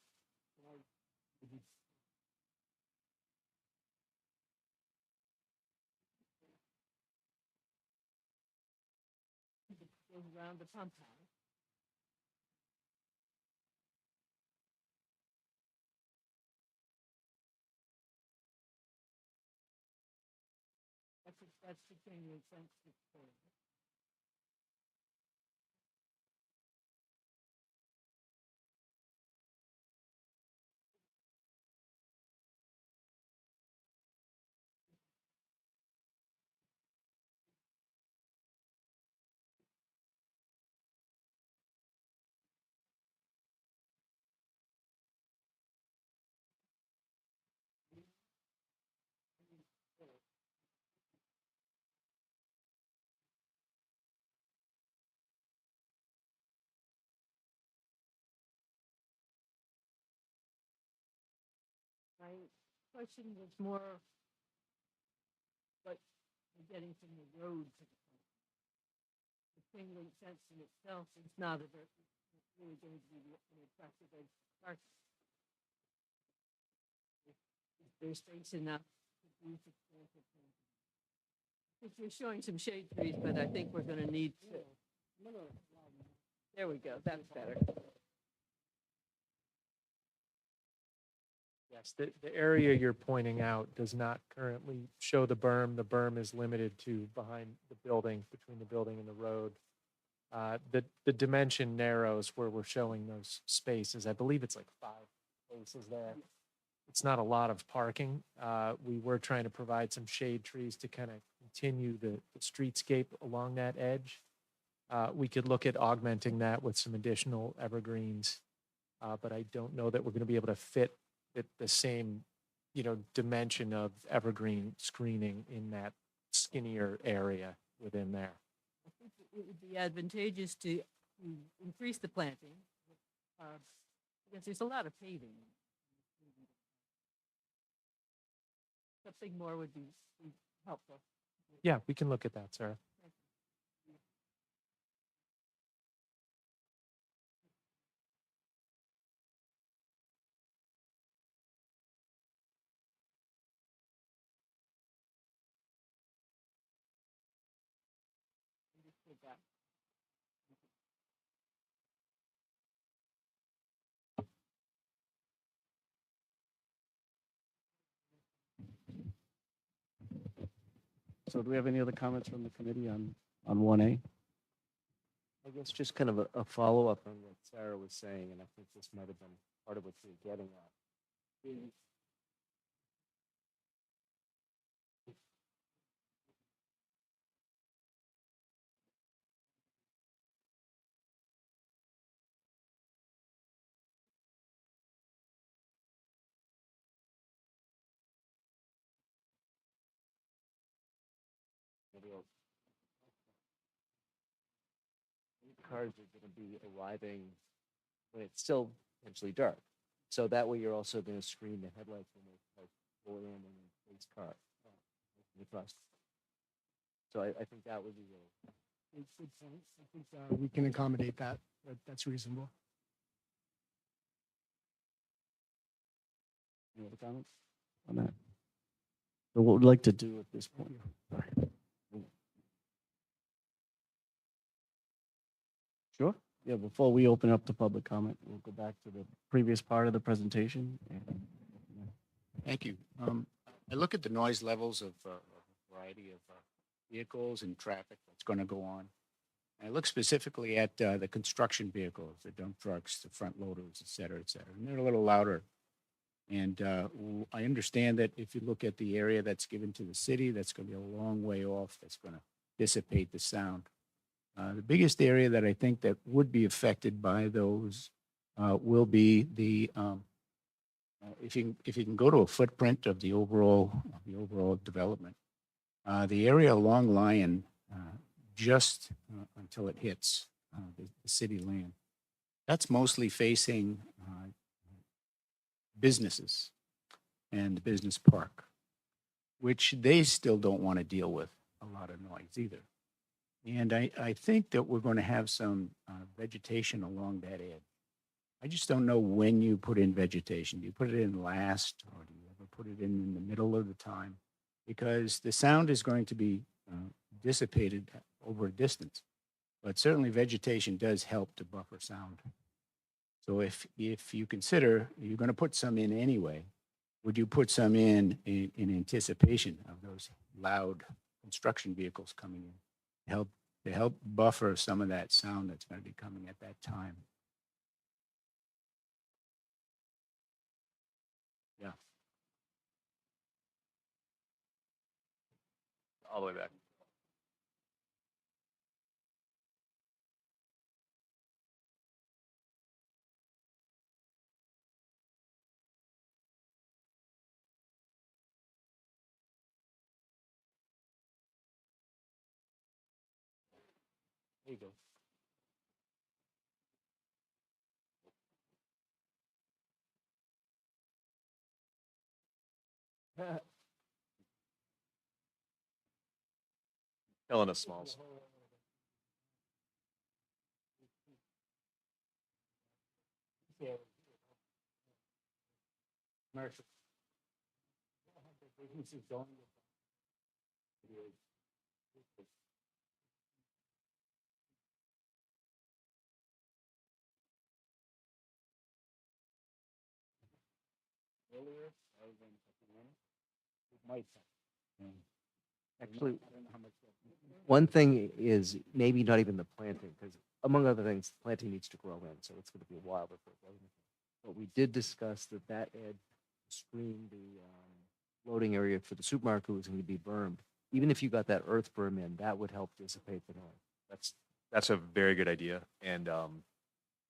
Goes around the pump house. That's the thing that sense. My question was more what you're getting from the road to the pump. The chain link fence in itself is not a very, really going to be an attractive edge parking. Is there space enough to do substantial planting? If you're showing some shade trees, but I think we're going to need to. There we go. That's better. Yes, the area you're pointing out does not currently show the berm. The berm is limited to behind the building, between the building and the road. The dimension narrows where we're showing those spaces. I believe it's like 5 spaces there. It's not a lot of parking. We were trying to provide some shade trees to kind of continue the streetscape along that edge. We could look at augmenting that with some additional evergreens, but I don't know that we're going to be able to fit the same, dimension of evergreen screening in that skinnier area within there. I think it would be advantageous to increase the planting because there's a lot of paving. Something more would be helpful. Yeah, we can look at that, Sarah. With that. So do we have any other comments from the committee on 1A? I guess just kind of a follow-up on what Sarah was saying, and I think this might have been part of what you were getting at. is cars are going to be arriving when it's still potentially dark. So that way you're also going to screen the headlights when they like pull in and police car across. So I think that would be really. good point. I think we can accommodate that. That's reasonable. Any other comments on that? So what we'd like to do at this point, sorry. Sure. Yeah, before we open up to public comment, we'll go back to the previous part of the presentation. Thank you. I look at the noise levels of a variety of vehicles and traffic that's going to go on. I look specifically at the construction vehicles, the dump trucks, the front loaders, et cetera, and they're a little louder. And I understand that if you look at the area that's given to the city, that's going to be a long way off. That's going to dissipate the sound. The biggest area that I think that would be affected by those will be the if you can go to a footprint of the overall development, the area along Lion, just until it hits the city land, that's mostly facing businesses and the business park, which they still don't want to deal with a lot of noise either. And I think that we're going to have some vegetation along that edge. I just don't know when you put in vegetation. Do you put it in last, or do you ever put it in the middle of the time? Because the sound is going to be dissipated over a distance. But certainly vegetation does help to buffer sound. So if you consider you're going to put some in anyway, would you put some in anticipation of those loud construction vehicles coming in to help buffer some of that sound that's going to be coming at that time? Yeah. All the way back. There you go. Killing us, Smalls. Commercial. Businesses don't. Earlier, rather than it might. Actually, I don't know how much. one thing is maybe not even the planting, because among other things, planting needs to grow in, so it's going to be a while before it grows in. But we did discuss that edge screen the loading area for the supermarket was going to be bermed. Even if you got that earth berm in, that would help dissipate the noise. That's a very good idea, and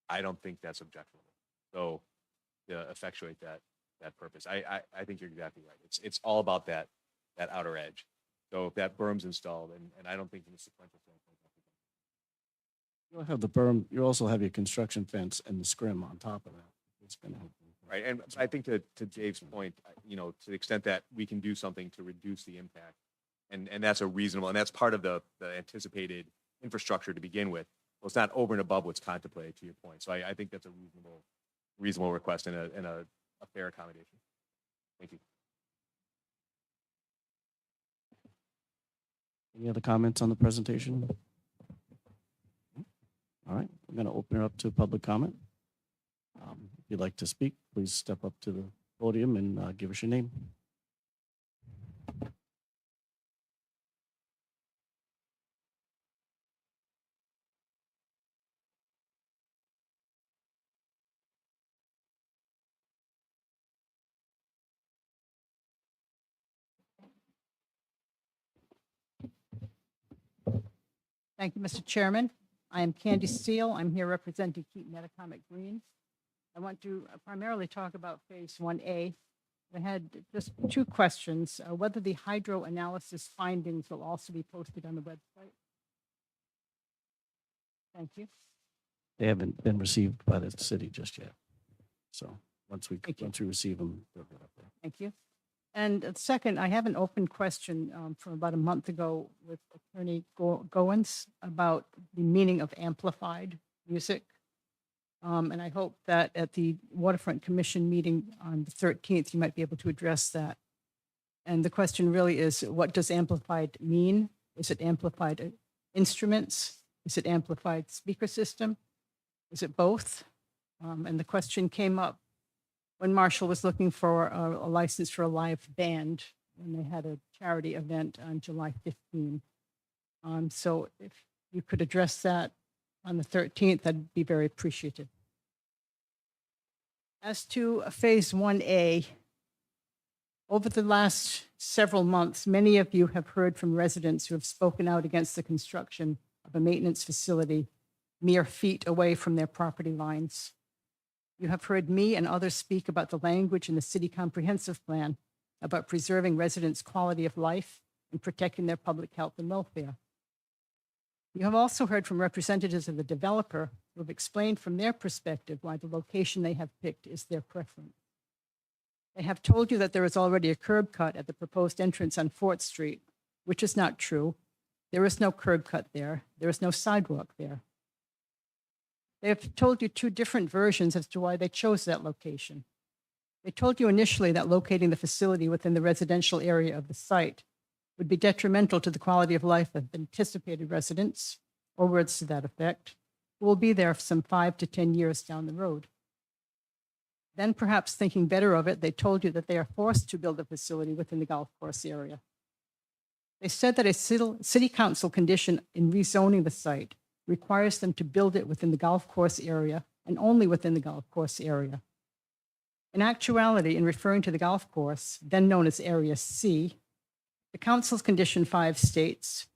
I don't think that's objectionable. So to effectuate that purpose, I think you're exactly right. It's all about that outer edge. So if that berm's installed, and I don't think from a sequential standpoint, You'll have the berm, you also have your construction fence and the scrim on top of that. It's going to help. right? And I think to Dave's point, to the extent that we can do something to reduce the impact, and that's a reasonable, and that's part of the anticipated infrastructure to begin with. Well, it's not over and above what's contemplated, to your point. So I think that's a reasonable request and a fair accommodation. Thank you. Any other comments on the presentation? All right, I'm going to open it up to public comment. If you'd like to speak, please step up to the podium and give us your name. Thank you, Mr. Chairman. I am Candy Steele. I'm here representing Keaton Metacomet Green. I want to primarily talk about Phase 1A. I had just two questions. Whether the hydro analysis findings will also be posted on the website. Thank you. They haven't been received by the city just yet. So once we Thank you. receive them, they'll get up there. Thank you. And second, I have an open question from about a month ago with Attorney Goins about the meaning of amplified music. And I hope that at the Waterfront Commission meeting on the 13th, you might be able to address that. And the question really is, what does amplified mean? Is it amplified instruments? Is it amplified speaker system? Is it both? And the question came up when Marshall was looking for a license for a live band when they had a charity event on July 15. So if you could address that on the 13th, I'd be very appreciative. As to Phase 1A, over the last several months, many of you have heard from residents who have spoken out against the construction of a maintenance facility mere feet away from their property lines. You have heard me and others speak about the language in the city comprehensive plan about preserving residents' quality of life and protecting their public health and welfare. You have also heard from representatives of the developer who have explained from their perspective why the location they have picked is their preference. They have told you that there is already a curb cut at the proposed entrance on 4th Street, which is not true. There is no curb cut there. There is no sidewalk there. They have told you two different versions as to why they chose that location. They told you initially that locating the facility within the residential area of the site would be detrimental to the quality of life of anticipated residents, or words to that effect, who will be there some 5 to 10 years down the road. Then, perhaps thinking better of it, they told you that they are forced to build a facility within the golf course area. They said that a city council condition in rezoning the site requires them to build it within the golf course area and only within the golf course area. In actuality, in referring to the golf course, then known as Area C, the council's condition 5 states,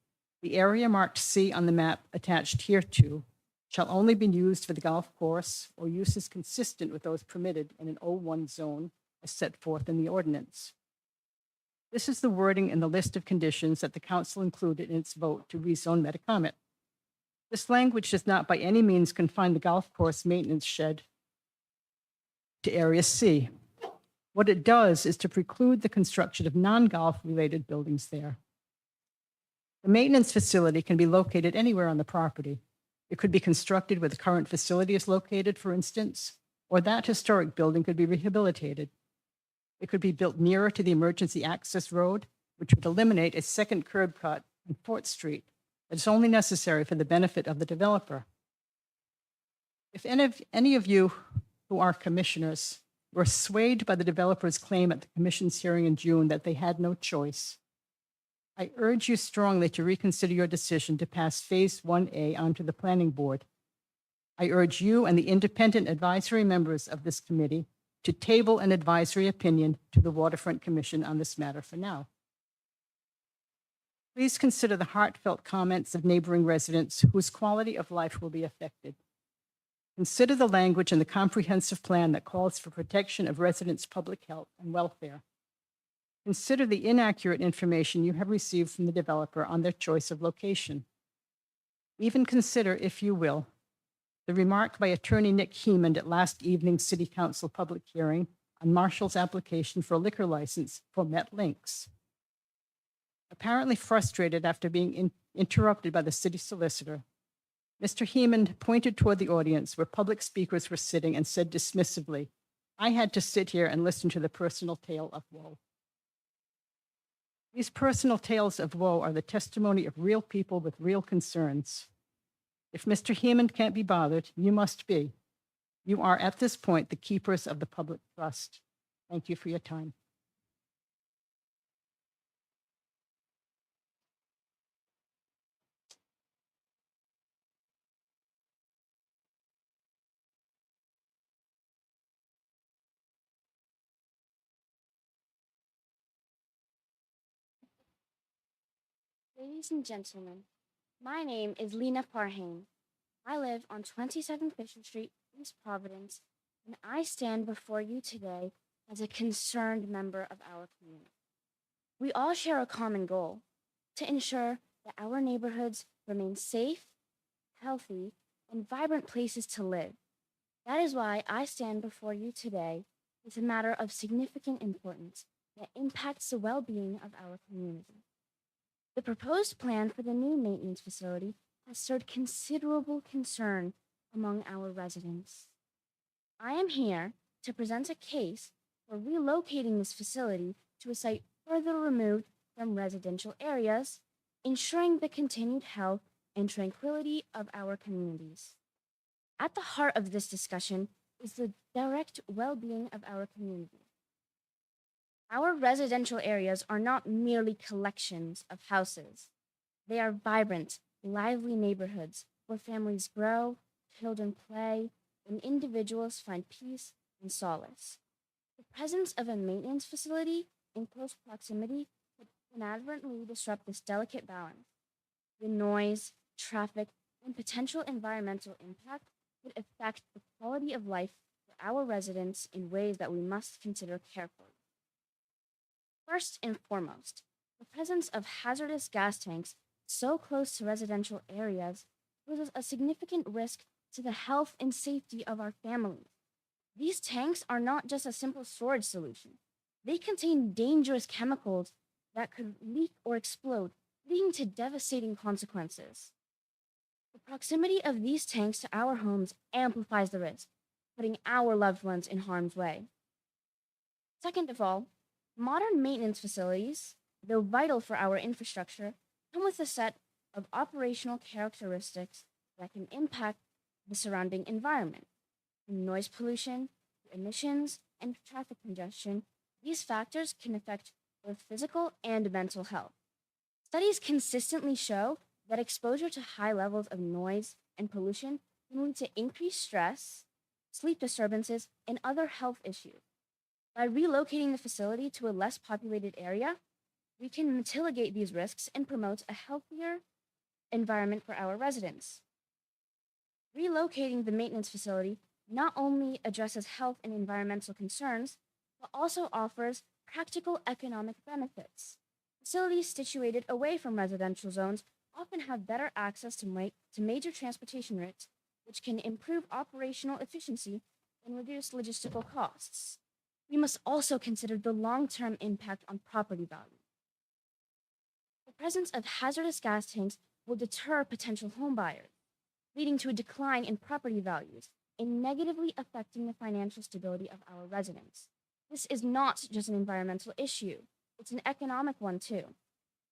the area marked C on the map attached hereto shall only be used for the golf course or uses consistent with those permitted in an O1 zone as set forth in the ordinance. This is the wording in the list of conditions that the council included in its vote to rezone Metacomet. This language does not by any means confine the golf course maintenance shed to Area C. What it does is to preclude the construction of non-golf related buildings there. The maintenance facility can be located anywhere on the property. It could be constructed where the current facility is located, for instance, or that historic building could be rehabilitated. It could be built nearer to the emergency access road, which would eliminate a second curb cut on 4th Street that is only necessary for the benefit of the developer. If any of you who are commissioners were swayed by the developer's claim at the commission's hearing in June that they had no choice, I urge you strongly to reconsider your decision to pass Phase 1A onto the planning board. I urge you and the independent advisory members of this committee to table an advisory opinion to the Waterfront Commission on this matter for now. Please consider the heartfelt comments of neighboring residents whose quality of life will be affected. Consider the language in the comprehensive plan that calls for protection of residents' public health and welfare. Consider the inaccurate information you have received from the developer on their choice of location. Even consider, if you will, the remark by Attorney Nick Heeman at last evening's City Council public hearing on Marshall's application for a liquor license for Met Links. Apparently frustrated after being interrupted by the city solicitor, Mr. Heeman pointed toward the audience where public speakers were sitting and said dismissively, "I had to sit here and listen to the personal tale of woe." These personal tales of woe are the testimony of real people with real concerns. If Mr. Heeman can't be bothered, you must be. You are at this point the keepers of the public trust. Thank you for your time. Ladies and gentlemen, my name is Lena Parhane. I live on 27 Fisher Street, East Providence, and I stand before you today as a concerned member of our community. We all share a common goal: to ensure that our neighborhoods remain safe, healthy, and vibrant places to live. That is why I stand before you today with a matter of significant importance that impacts the well-being of our community. The proposed plan for the new maintenance facility has stirred considerable concern among our residents. I am here to present a case for relocating this facility to a site further removed from residential areas, ensuring the continued health and tranquility of our communities. At the heart of this discussion is the direct well-being of our community. Our residential areas are not merely collections of houses. They are vibrant, lively neighborhoods where families grow, children play, and individuals find peace and solace. The presence of a maintenance facility in close proximity could inadvertently disrupt this delicate balance. The noise, traffic, and potential environmental impact could affect the quality of life for our residents in ways that we must consider carefully. First and foremost, the presence of hazardous gas tanks so close to residential areas poses a significant risk to the health and safety of our families. These tanks are not just a simple storage solution. They contain dangerous chemicals that could leak or explode, leading to devastating consequences. The proximity of these tanks to our homes amplifies the risk, putting our loved ones in harm's way. Second of all, modern maintenance facilities, though vital for our infrastructure, come with a set of operational characteristics that can impact the surrounding environment. From noise pollution, to emissions, and traffic congestion, these factors can affect both physical and mental health. Studies consistently show that exposure to high levels of noise and pollution can lead to increased stress, sleep disturbances, and other health issues. By relocating the facility to a less populated area, we can mitigate these risks and promote a healthier environment for our residents. Relocating the maintenance facility not only addresses health and environmental concerns, but also offers practical economic benefits. Facilities situated away from residential zones often have better access to major transportation routes, which can improve operational efficiency and reduce logistical costs. We must also consider the long-term impact on property value. The presence of hazardous gas tanks will deter potential homebuyers, leading to a decline in property values and negatively affecting the financial stability of our residents. This is not just an environmental issue, it's an economic one too.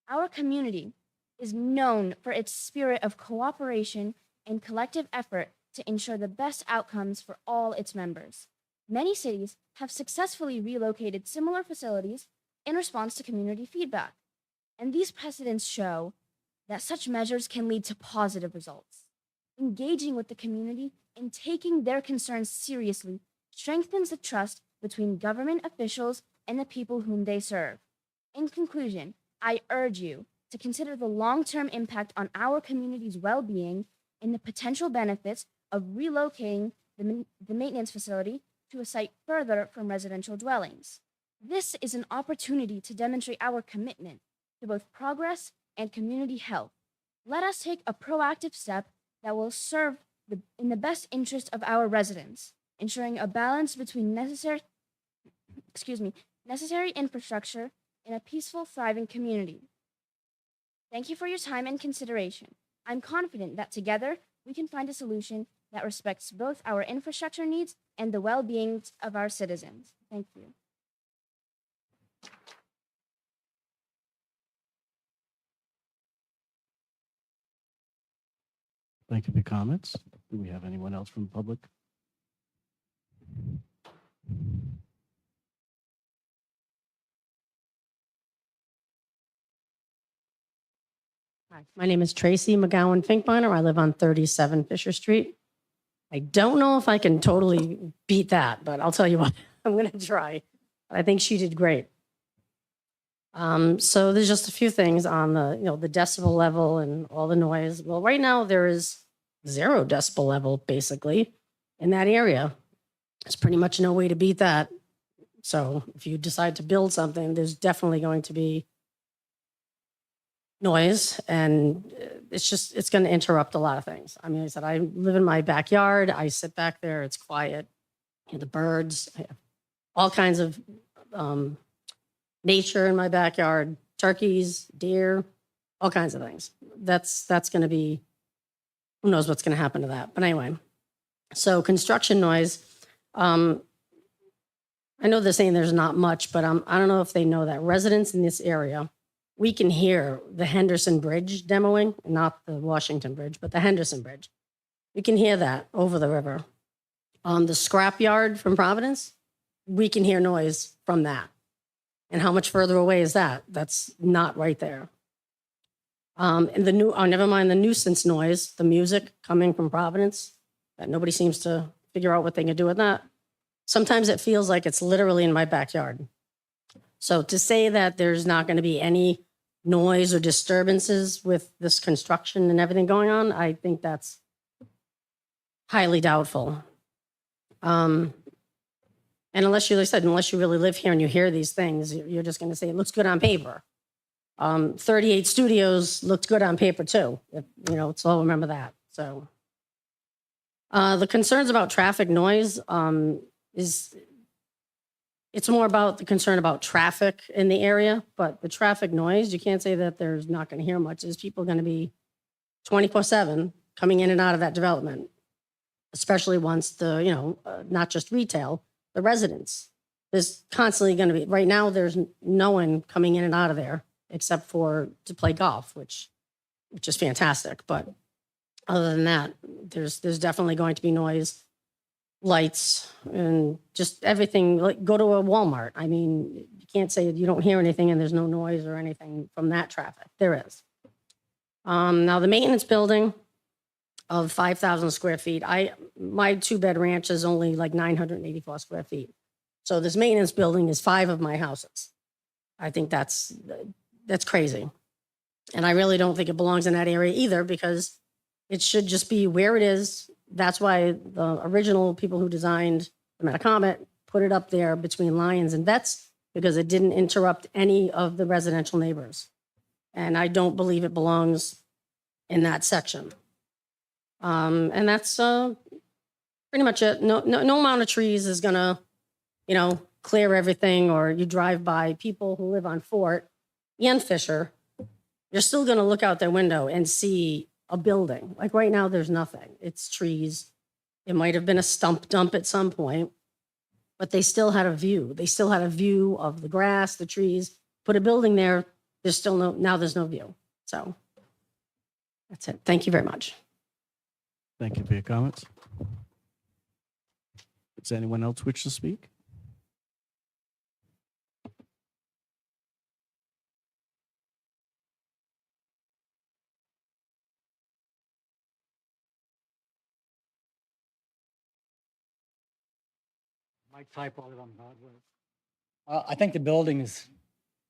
Our community is known for its spirit of cooperation and collective effort to ensure the best outcomes for all its members. Many cities have successfully relocated similar facilities in response to community feedback, and these precedents show that such measures can lead to positive results. Engaging with the community and taking their concerns seriously strengthens the trust between government officials and the people whom they serve. In conclusion, I urge you to consider the long-term impact on our community's well-being and the potential benefits of relocating the maintenance facility to a site further from residential dwellings. This is an opportunity to demonstrate our commitment to both progress and community health. Let us take a proactive step that will serve in the best interest of our residents, ensuring a balance between necessary infrastructure and a peaceful, thriving community. Thank you for your time and consideration. I'm confident that together we can find a solution that respects both our infrastructure needs and the well-being of our citizens. Thank you. Thank you for your comments. Do we have anyone else from the public? Hi, my name is Tracy McGowan Finkbeiner. I live on 37 Fisher Street. I don't know if I can totally beat that, but I'll tell you what, I'm going to try. I think she did great. So there's just a few things on the decibel level and all the noise. Well, right now there is 0 decibel level basically in that area. There's pretty much no way to beat that. So if you decide to build something, there's definitely going to be noise, and it's going to interrupt a lot of things. I mean, I said, I live in my backyard. I sit back there. It's quiet. The birds, I have all kinds of nature in my backyard, turkeys, deer, all kinds of things. That's going to be, who knows what's going to happen to that. But anyway, so construction noise, I know they're saying there's not much, but I don't know if they know that residents in this area we can hear the Henderson Bridge demoing, not the Washington Bridge, but the Henderson Bridge. We can hear that over the river. The scrapyard from Providence, we can hear noise from that. And how much further away is that? That's not right there. And never mind the nuisance noise, the music coming from Providence, that nobody seems to figure out what they can do with that. Sometimes it feels like it's literally in my backyard. So to say that there's not going to be any noise or disturbances with this construction and everything going on, I think that's highly doubtful. And unless you, like I said, unless you really live here and you hear these things, you're just going to say it looks good on paper. 38 Studios looked good on paper too. So I'll remember that. So the concerns about traffic noise it's more about the concern about traffic in the area, but the traffic noise, you can't say that there's not going to hear much. There's people going to be 24/7 coming in and out of that development, especially once not just retail, the residents. There's constantly going to be, right now, there's no one coming in and out of there except for to play golf, which is fantastic. But other than that, there's definitely going to be noise, lights, and just everything. Like, go to a Walmart. I mean, you can't say you don't hear anything and there's no noise or anything from that traffic. There is. Now the maintenance building of 5,000 square feet, my 2-bed ranch is only like 984 square feet. So this maintenance building is 5 of my houses. I think that's crazy. And I really don't think it belongs in that area either, because it should just be where it is. That's why the original people who designed the Metacomet put it up there between Lions and Vets, because it didn't interrupt any of the residential neighbors. And I don't believe it belongs in that section. And that's pretty much it. No amount of trees is gonna, clear everything. Or you drive by people who live on Fort and Fisher, you're still gonna look out their window and see a building. Like right now, there's nothing. It's trees. It might have been a stump dump at some point, but they still had a view. They still had a view of the grass, the trees. Put a building there, there's still there's no view. So that's it. Thank you very much. Thank you for your comments. Does anyone else wish to speak? Mike Type, all on Broadway. I think the building is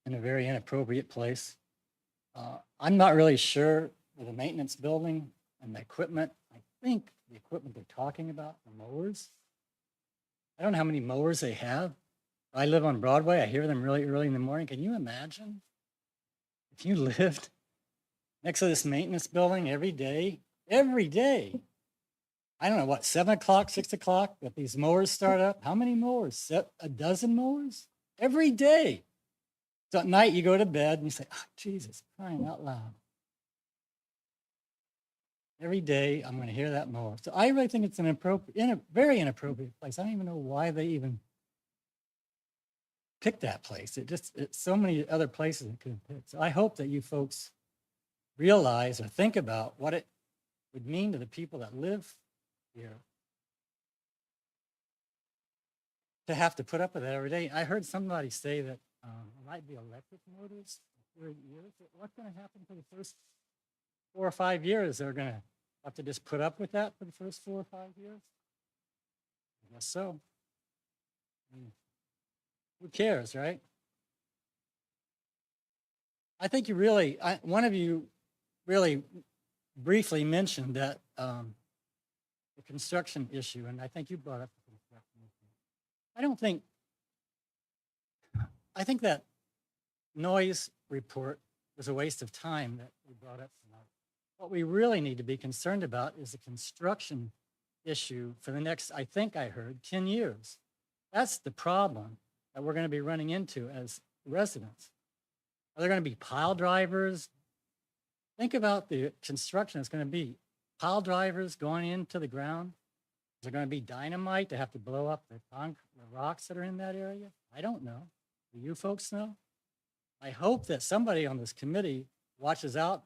in a very inappropriate place. I'm not really sure with the maintenance building and the equipment. I think the equipment they're talking about, the mowers. I don't know how many mowers they have. I live on Broadway. I hear them really early in the morning. Can you imagine if you lived next to this maintenance building every day? Every day. I don't know what, 7 o'clock, 6 o'clock, that these mowers start up. How many mowers? A dozen mowers? Every day. So at night you go to bed and you say, oh, Jesus, crying out loud. Every day I'm going to hear that mower. So I really think it's a very inappropriate place. I don't even know why they even picked that place. It's so many other places it could have picked. So I hope that you folks realize or think about what it would mean to the people that live here to have to put up with that every day. I heard somebody say that it might be electric motors for years. What's going to happen for the first 4 or 5 years? They're going to have to just put up with that for the first 4 or 5 years? I guess so. Who cares, right? I think one of you really briefly mentioned that the construction issue, and I think you brought up the construction issue. I think that noise report was a waste of time that we brought up tonight. What we really need to be concerned about is the construction issue for the next, I think I heard, 10 years. That's the problem that we're going to be running into as residents. Are there going to be pile drivers? Think about the construction that's going to be. Pile drivers going into the ground. Is there going to be dynamite to have to blow up the rocks that are in that area? I don't know. Do you folks know? I hope that somebody on this committee watches out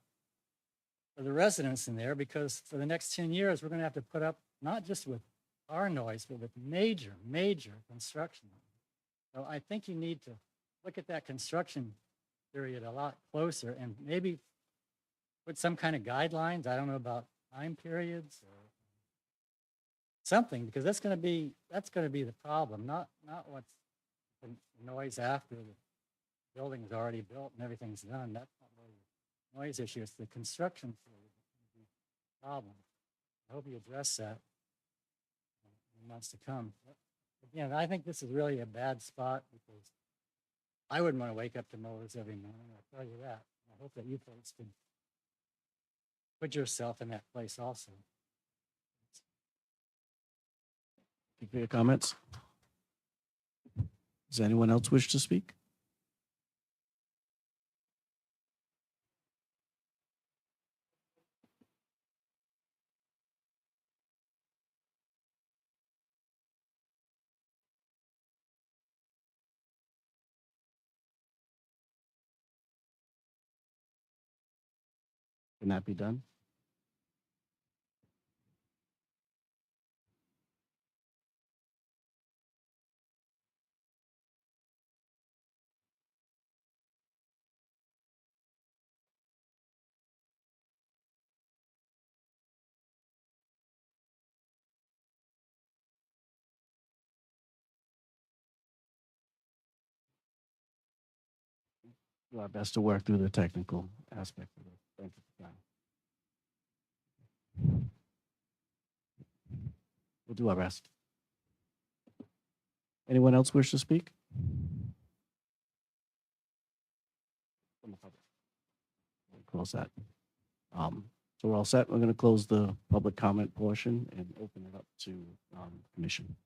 for the residents in there, because for the next 10 years, we're going to have to put up not just with our noise, but with major, major construction. So I think you need to look at that construction period a lot closer and maybe put some kind of guidelines. I don't know about time periods or something, because that's going to be the problem, not what's the noise after the building is already built and everything's done. That's not really the noise issue. It's the construction period that's going to be the problem. I hope you address that in months to come. But again, I think this is really a bad spot, because I wouldn't want to wake up to mowers every morning. I'll tell you that. I hope that you folks can put yourself in that place also. Thank you for your comments. Does anyone else wish to speak? Can that be done? Do our best to work through the technical aspect of it. Thank you for your time. We'll do our best. Anyone else wish to speak? From the public. We'll close that. So we're all set. We're going to close the public comment portion and open it up to commission.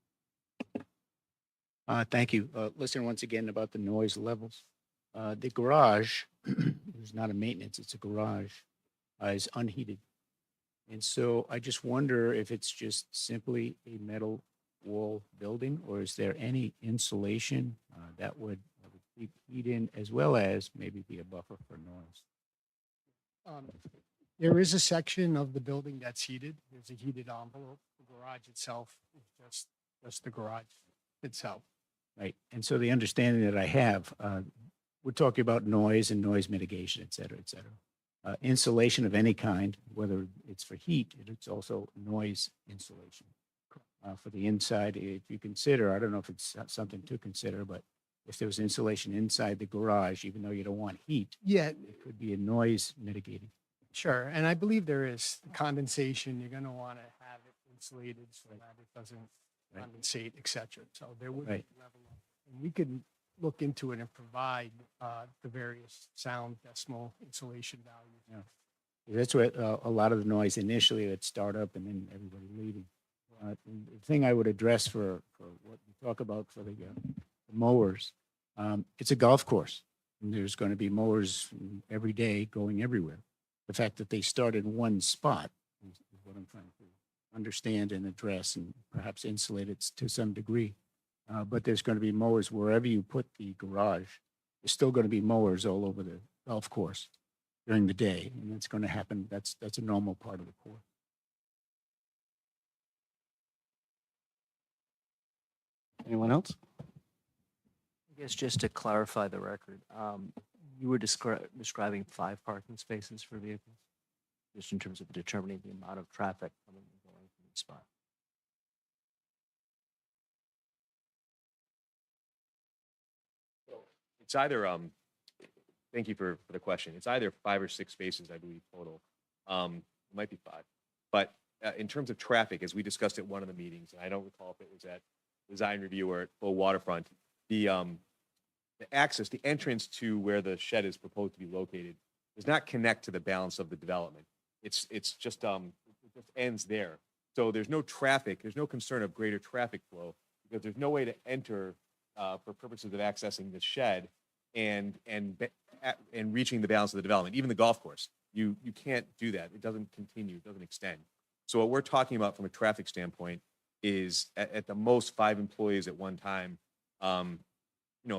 Thank you. Listen once again about the noise levels. The garage, it's not a maintenance, it's a garage, is unheated. And so I just wonder if it's just simply a metal wall building, or is there any insulation that would keep heat in, as well as maybe be a buffer for noise? There is a section of the building that's heated. There's a heated envelope. The garage itself is just the garage itself. Right. And so the understanding that I have, we're talking about noise and noise mitigation, et cetera, et cetera. Insulation of any kind, whether it's for heat, it's also noise insulation. For the inside, if you consider, I don't know if it's something to consider, but if there was insulation inside the garage, even though you don't want heat, Yeah, it could be a noise mitigating. sure. And I believe there is condensation. You're going to want to have it insulated so that it doesn't Right. condensate, et cetera. So there would Right. be a level of, and we could look into it and provide the various sound decimal insulation values. Yeah. That's what a lot of the noise initially at startup and then everybody leaving. And the thing I would address for what you talk about for the mowers, it's a golf course. And there's going to be mowers every day going everywhere. The fact that they start in one spot is what I'm trying to understand and address, and perhaps insulate it to some degree. But there's going to be mowers wherever you put the garage. There's still going to be mowers all over the golf course during the day, and that's going to happen. That's a normal part of the course. Anyone else? I guess just to clarify the record, you were describing 5 parking spaces for vehicles, just in terms of determining the amount of traffic coming and going from each spot. It's either, thank you for the question. It's either 5 or 6 spaces, I believe, total. It might be 5. But in terms of traffic, as we discussed at one of the meetings, and I don't recall if it was at design review or at full waterfront, the access, the entrance to where the shed is proposed to be located does not connect to the balance of the development. It's just, it just ends there. So there's no traffic, there's no concern of greater traffic flow, because there's no way to enter for purposes of accessing the shed and reaching the balance of the development. Even the golf course, you can't do that. It doesn't continue, it doesn't extend. So what we're talking about from a traffic standpoint is at the most 5 employees at one time,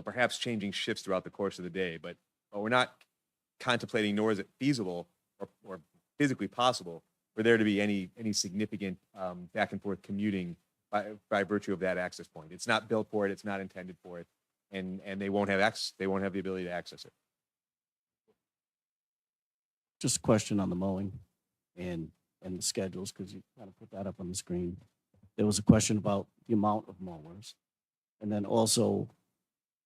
perhaps changing shifts throughout the course of the day, but but we're not contemplating, nor is it feasible or physically possible for there to be any significant back and forth commuting by virtue of that access point. It's not built for it. It's not intended for it, and they won't have they won't have the ability to access it. Just a question on the mowing and the schedules, because you kind of put that up on the screen. There was a question about the amount of mowers and then also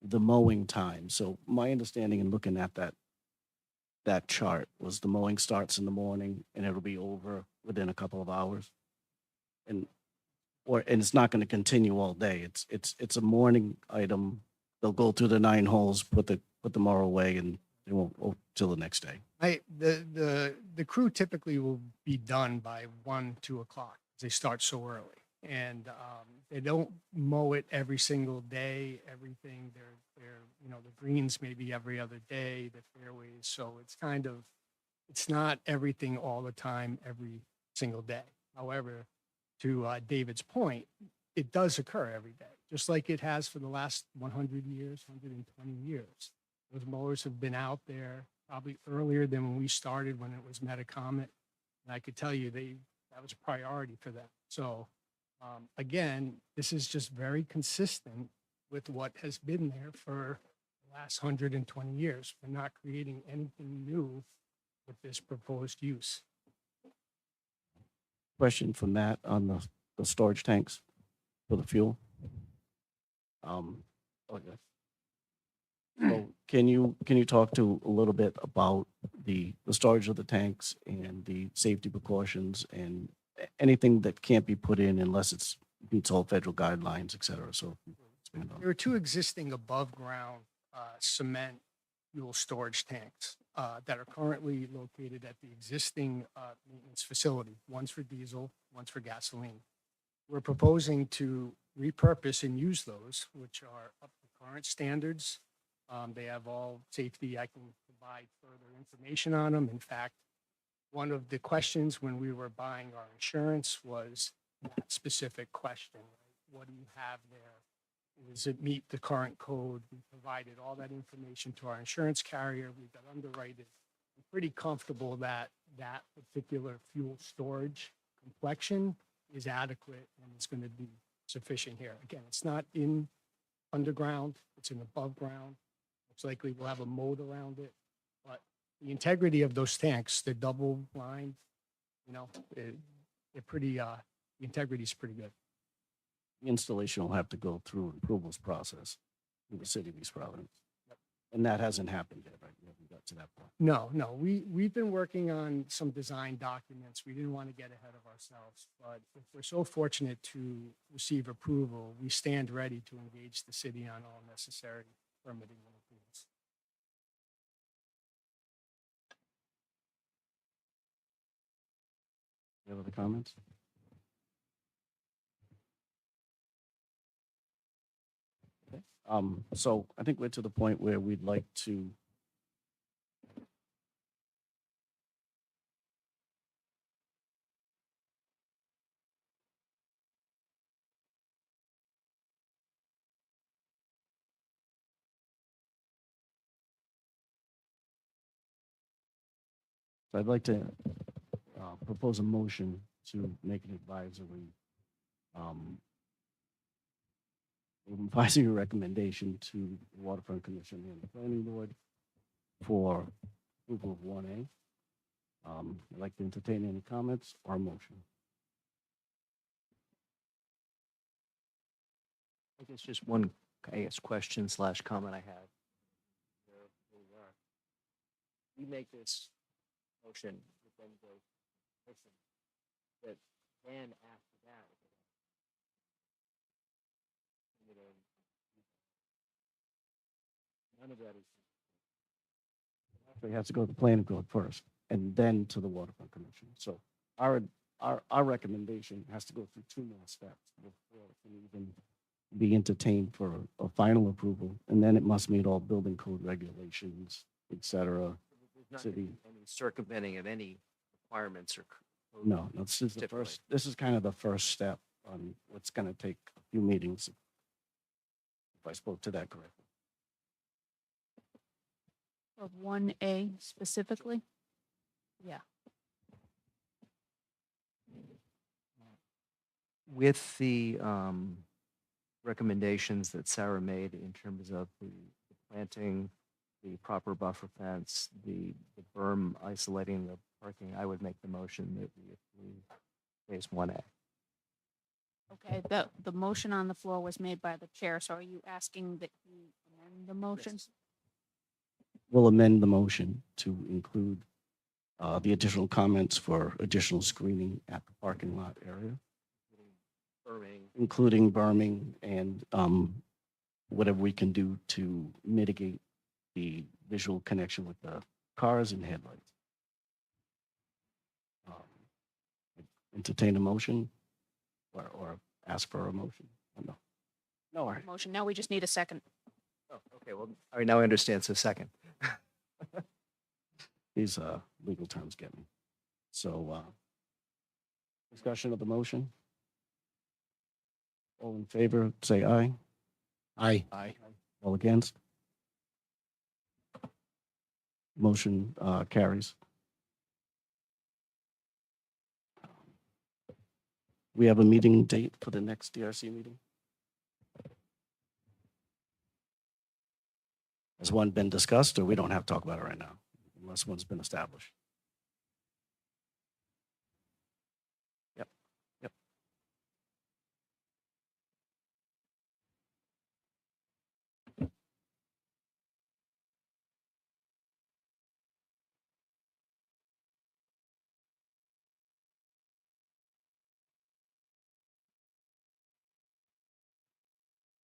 the mowing time. So my understanding in looking at that chart was the mowing starts in the morning and it'll be over within a couple of hours. And it's not going to continue all day. It's a morning item. They'll go through the 9 holes, put the mower away, and they won't go till the next day. The crew typically will be done by 1, 2 o'clock. They start so early, and they don't mow it every single day. Everything they're the greens maybe every other day, the fairways. So it's not everything all the time every single day. However, to David's point, it does occur every day, just like it has for the last 100 years, 120 years. Those mowers have been out there probably earlier than when we started, when it was Metacomet. And I could tell you that was a priority for them. So again, this is just very consistent with what has been there for the last 120 years. We're not creating anything new with this proposed use. Question for Matt on the storage tanks for the fuel. So can you talk to a little bit about the storage of the tanks and the safety precautions and anything that can't be put in unless it meets all federal guidelines, et cetera? So expand on There are 2 existing above ground cement fuel storage tanks that are currently located at the existing maintenance facility. One's for diesel, one's for gasoline. We're proposing to repurpose and use those, which are up to current standards. They have all safety. I can provide further information on them. In fact, one of the questions when we were buying our insurance was that specific question. Right? What do you have there? Does it meet the current code? We provided all that information to our insurance carrier. We got underwritten. I'm pretty comfortable that that particular fuel storage complexion is adequate and it's going to be sufficient here. Again, it's not in underground. It's in above ground. Most likely we'll have a moat around it. But the integrity of those tanks, they're double lined, they're pretty, the integrity is pretty good. the installation will have to go through an approvals process in the city of East Providence. And that hasn't happened yet, right? We haven't got to that point. No, we've been working on some design documents. We didn't want to get ahead of ourselves, but if we're so fortunate to receive approval, we stand ready to engage the city on all necessary permitting and approvals. Any other comments? Okay. So I think we're to the point where we'd like to So I'd like to propose a motion to make an advisory recommendation to the Waterfront Commission and the Planning Board for approval of 1A. I'd like to entertain any comments or a motion. I guess just one, question / comment I have. Where we are. We make this motion, it then goes to commission, that then after that, none of that is. So it has to go to the Planning Board first and then to the Waterfront Commission. So our recommendation has to go through 2 more steps before it can even be entertained for a final approval. And then it must meet all building code regulations, et cetera. There's not City. any circumventing of any requirements or. No, this is the typically. first, this is kind of the first step on what's going to take a few meetings. If I spoke to that correctly. Of 1A specifically? With the recommendations that Sarah made in terms of the planting, the proper buffer fence, the berm isolating the parking, I would make the motion that we approve phase 1A. Okay, the motion on the floor was made by the chair, so are you asking that you amend the motion? We'll amend the motion to include the additional comments for additional screening at the parking lot area, including berming and whatever we can do to mitigate the visual connection with the cars and headlights. Entertain a motion or ask for a motion? Oh, no. No, all right. Motion, now we just need a second. Oh, okay, well, all right, now I understand, so second. These legal terms get me. So, discussion of the motion. All in favor, say aye. Aye. Aye. All against? Motion carries. We have a meeting date for the next DRC meeting? Has one been discussed, or we don't have to talk about it right now, unless one's been established? Yep.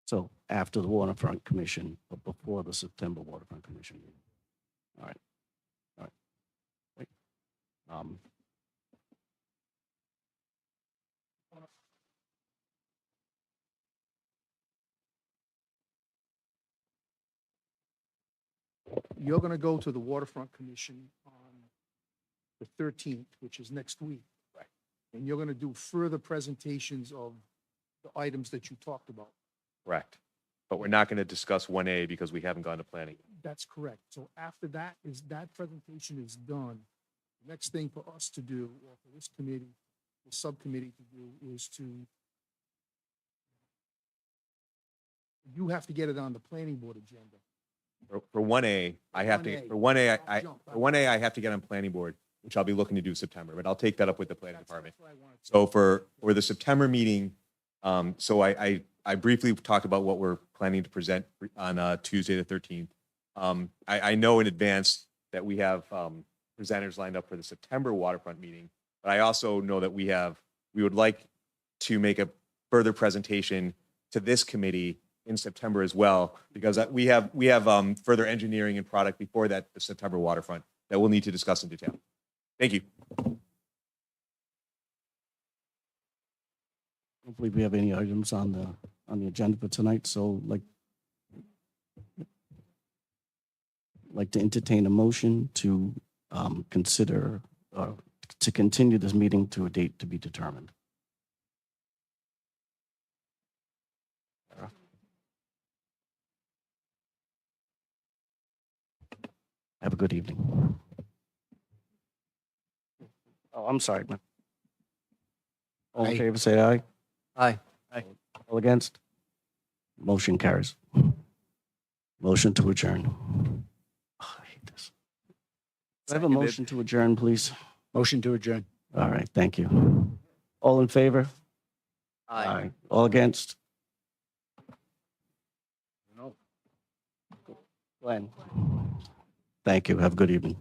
So after the Waterfront Commission, but before the September Waterfront Commission meeting. All right. Wait. You're going to go to the Waterfront Commission on the 13th, which is next week. Right. And you're going to do further presentations of the items that you talked about. Correct. But we're not going to discuss 1A because we haven't gone to planning. That's correct. So after that presentation is done, the next thing for us to do, or for this committee, the subcommittee to do, is you have to get it on the planning board agenda. For 1A, I have to, 1A. for 1A, I'll jump. for 1A, I have to get on planning board, which I'll be looking to do September, but I'll take that up with the planning That's department. what I wanted to- So for the September meeting, so I briefly talked about what we're planning to present on Tuesday, the 13th. I know in advance that we have presenters lined up for the September waterfront meeting, but I also know that we would like to make a further presentation to this committee in September as well, because we have further engineering and product before that, the September waterfront, that we'll need to discuss in detail. Thank you. I don't believe we have any items on the agenda for tonight, so like to entertain a motion to consider to continue this meeting to a date to be determined. Have a good evening. Oh, I'm sorry. All in Aye. favor, say aye. Aye. All against? Motion carries. Motion to adjourn. Oh, I hate this. Do I have a Seconded. motion to adjourn, please? Motion to adjourn. All right, thank you. All in favor? Aye. All against? Glenn? Thank you. Have a good evening.